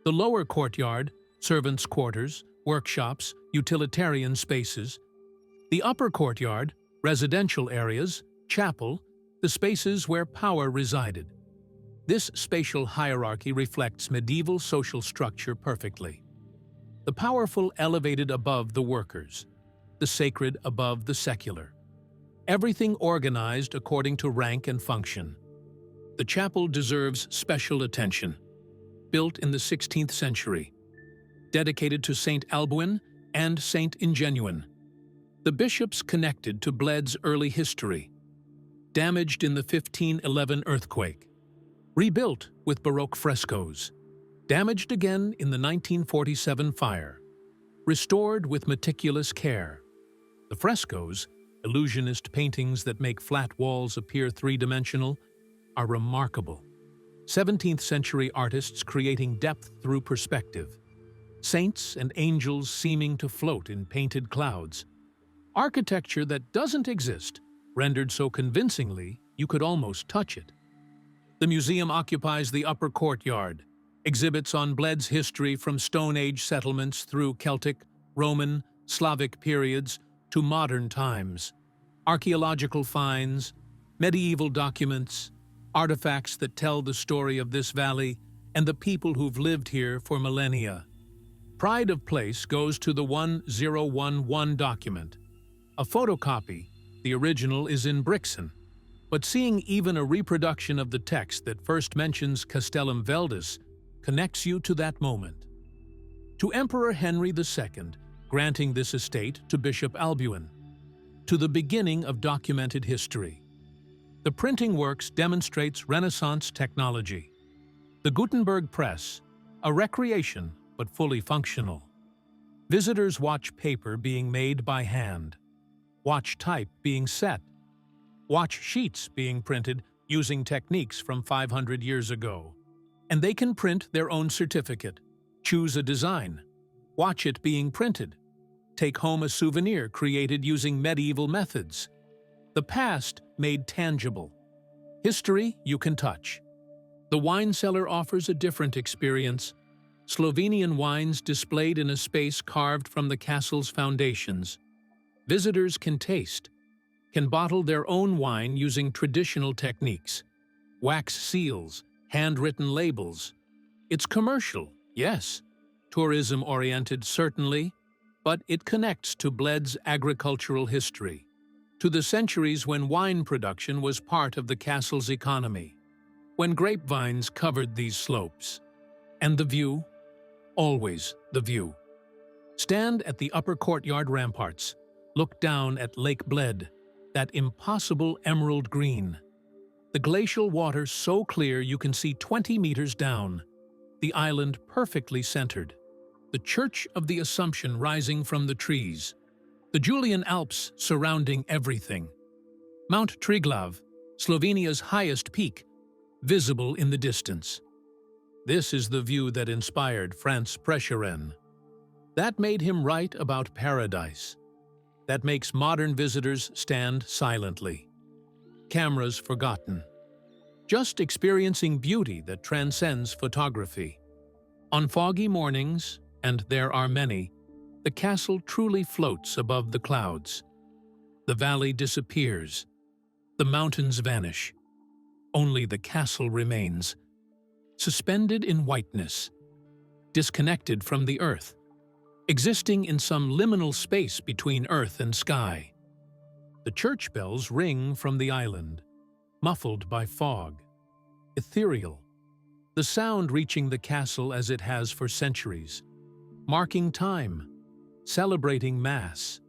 The lower courtyard, servants' quarters, workshops, utilitarian spaces. The upper courtyard, residential areas, chapel, the spaces where power resided. This spatial hierarchy reflects medieval social structure perfectly. The powerful elevated above the workers, the sacred above the secular. Everything organized according to rank and function. The chapel deserves special attention. Built in the 16th century, dedicated to Saint Albuin and Saint Ingenuine. The bishops connected to Bled's early history. Damaged in the 1511 earthquake. Rebuilt with Baroque frescoes. Damaged again in the 1947 fire. Restored with meticulous care. The frescoes, illusionist paintings that make flat walls appear three-dimensional, are remarkable. 17th century artists creating depth through perspective. Saints and angels seeming to float in painted clouds. Architecture that doesn't exist, rendered so convincingly you could almost touch it. The museum occupies the upper courtyard, exhibits on Bled's history from Stone Age settlements through Celtic, Roman, Slavic periods to modern times. Archaeological finds, medieval documents, artifacts that tell the story of this valley and the people who've lived here for millennia. Pride of place goes to the 1011 document. A photocopy, the original is in Brixen, but seeing even a reproduction of the text that first mentions Castellum Veldis connects you to that moment. To Emperor Henry II, granting this estate to Bishop Albuin. To the beginning of documented history. The printing works demonstrates Renaissance technology. The Gutenberg press, a recreation but fully functional. Visitors watch paper being made by hand, watch type being set, watch sheets being printed using techniques from 500 years ago. And they can print their own certificate, choose a design, watch it being printed, take home a souvenir created using medieval methods. The past made tangible. History you can touch. The wine cellar offers a different experience. Slovenian wines displayed in a space carved from the castle's foundations. Visitors can taste, can bottle their own wine using traditional techniques. Wax seals, handwritten labels. It's commercial, yes. Tourism-oriented, certainly, but it connects to Bled's agricultural history, to the centuries when wine production was part of the castle's economy, when grapevines covered these slopes. And the view? Always the view. Stand at the upper courtyard ramparts, look down at Lake Bled, that impossible emerald green. The glacial water so clear you can see 20 meters down, the island perfectly centered, the Church of the Assumption rising from the trees, the Julian Alps surrounding everything, Mount Triglav, Slovenia's highest peak, visible in the distance. This is the view that inspired Franz Perched. That made him write about paradise. That makes modern visitors stand silently. Cameras forgotten. Just experiencing beauty that transcends photography. On foggy mornings, and there are many, the castle truly floats above the clouds. The valley disappears. The mountains vanish. Only the castle remains, suspended in whiteness, disconnected from the earth, existing in some liminal space between earth and sky. The church bells ring from the island, muffled by fog, ethereal, the sound reaching the castle as it has for centuries, marking time, celebrating Mass,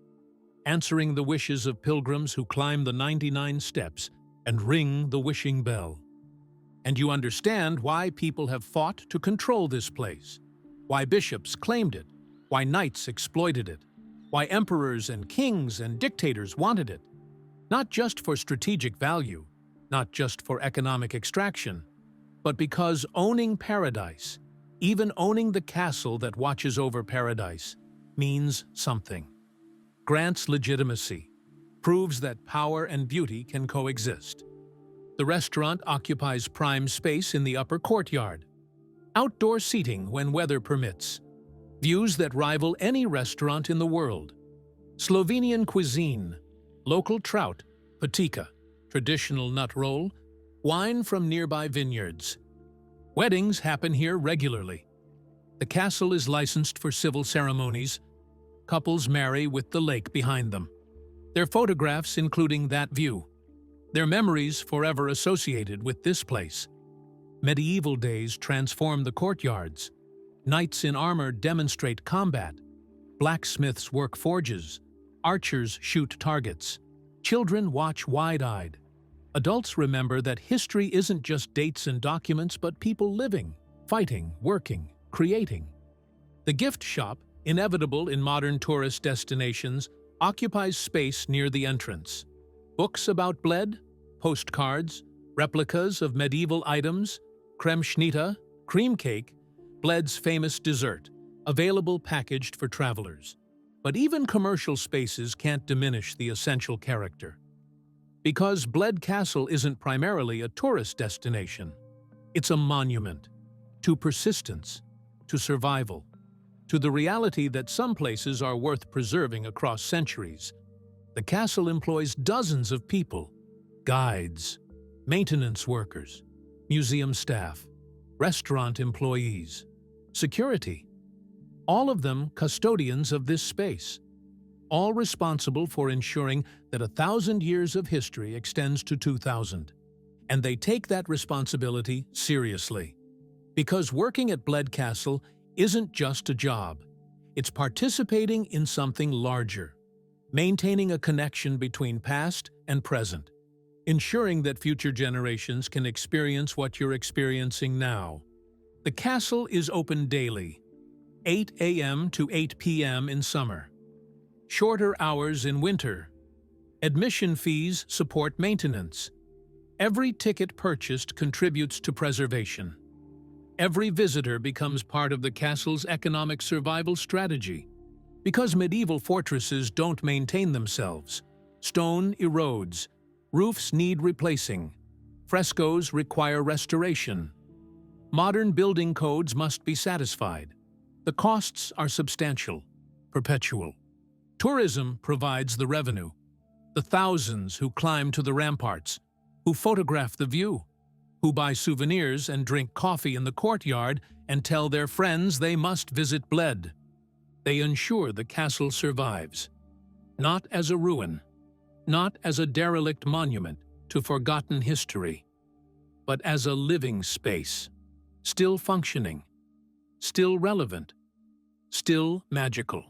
answering the wishes of pilgrims who climb the 99 steps and ring the wishing bell. And you understand why people have fought to control this place, why bishops claimed it, why knights exploited it, why emperors and kings and dictators wanted it, not just for strategic value, not just for economic extraction, but because owning paradise, even owning the castle that watches over paradise, means something. Grants legitimacy, proves that power and beauty can coexist. The restaurant occupies prime space in the upper courtyard. Outdoor seating when weather permits. Views that rival any restaurant in the world. Slovenian cuisine, local trout, patika, traditional nut roll, wine from nearby vineyards. Weddings happen here regularly. The castle is licensed for civil ceremonies. Couples marry with the lake behind them. Their photographs including that view. Their memories forever associated with this place. Medieval days transform the courtyards. Knights in armor demonstrate combat. Blacksmiths work forges. Archers shoot targets. Children watch wide-eyed. Adults remember that history isn't just dates and documents, but people living, fighting, working, creating. The gift shop, inevitable in modern tourist destinations, occupies space near the entrance. Books about Bled, postcards, replicas of medieval items, kremschnita, cream cake, Bled's famous dessert, available packaged for travelers. But even commercial spaces can't diminish the essential character. Because Bled Castle isn't primarily a tourist destination, it's a monument to persistence, to survival, to the reality that some places are worth preserving across centuries. The castle employs dozens of people: guides, maintenance workers, museum staff, restaurant employees, security. All of them custodians of this space, all responsible for ensuring that 1,000 years of history extends to 2,000. And they take that responsibility seriously. Because working at Bled Castle isn't just a job. It's participating in something larger, maintaining a connection between past and present, ensuring that future generations can experience what you're experiencing now. The castle is open daily, 8 a.m. to 8 p.m. in summer, shorter hours in winter. Admission fees support maintenance. Every ticket purchased contributes to preservation. Every visitor becomes part of the castle's economic survival strategy. Because medieval fortresses don't maintain themselves, stone erodes, roofs need replacing, frescoes require restoration. Modern building codes must be satisfied. The costs are substantial, perpetual. Tourism provides the revenue. The thousands who climb to the ramparts, who photograph the view, who buy souvenirs and drink coffee in the courtyard and tell their friends they must visit Bled. They ensure the castle survives, not as a ruin, not as a derelict monument to forgotten history, but as a living space, still functioning, still relevant, still magical.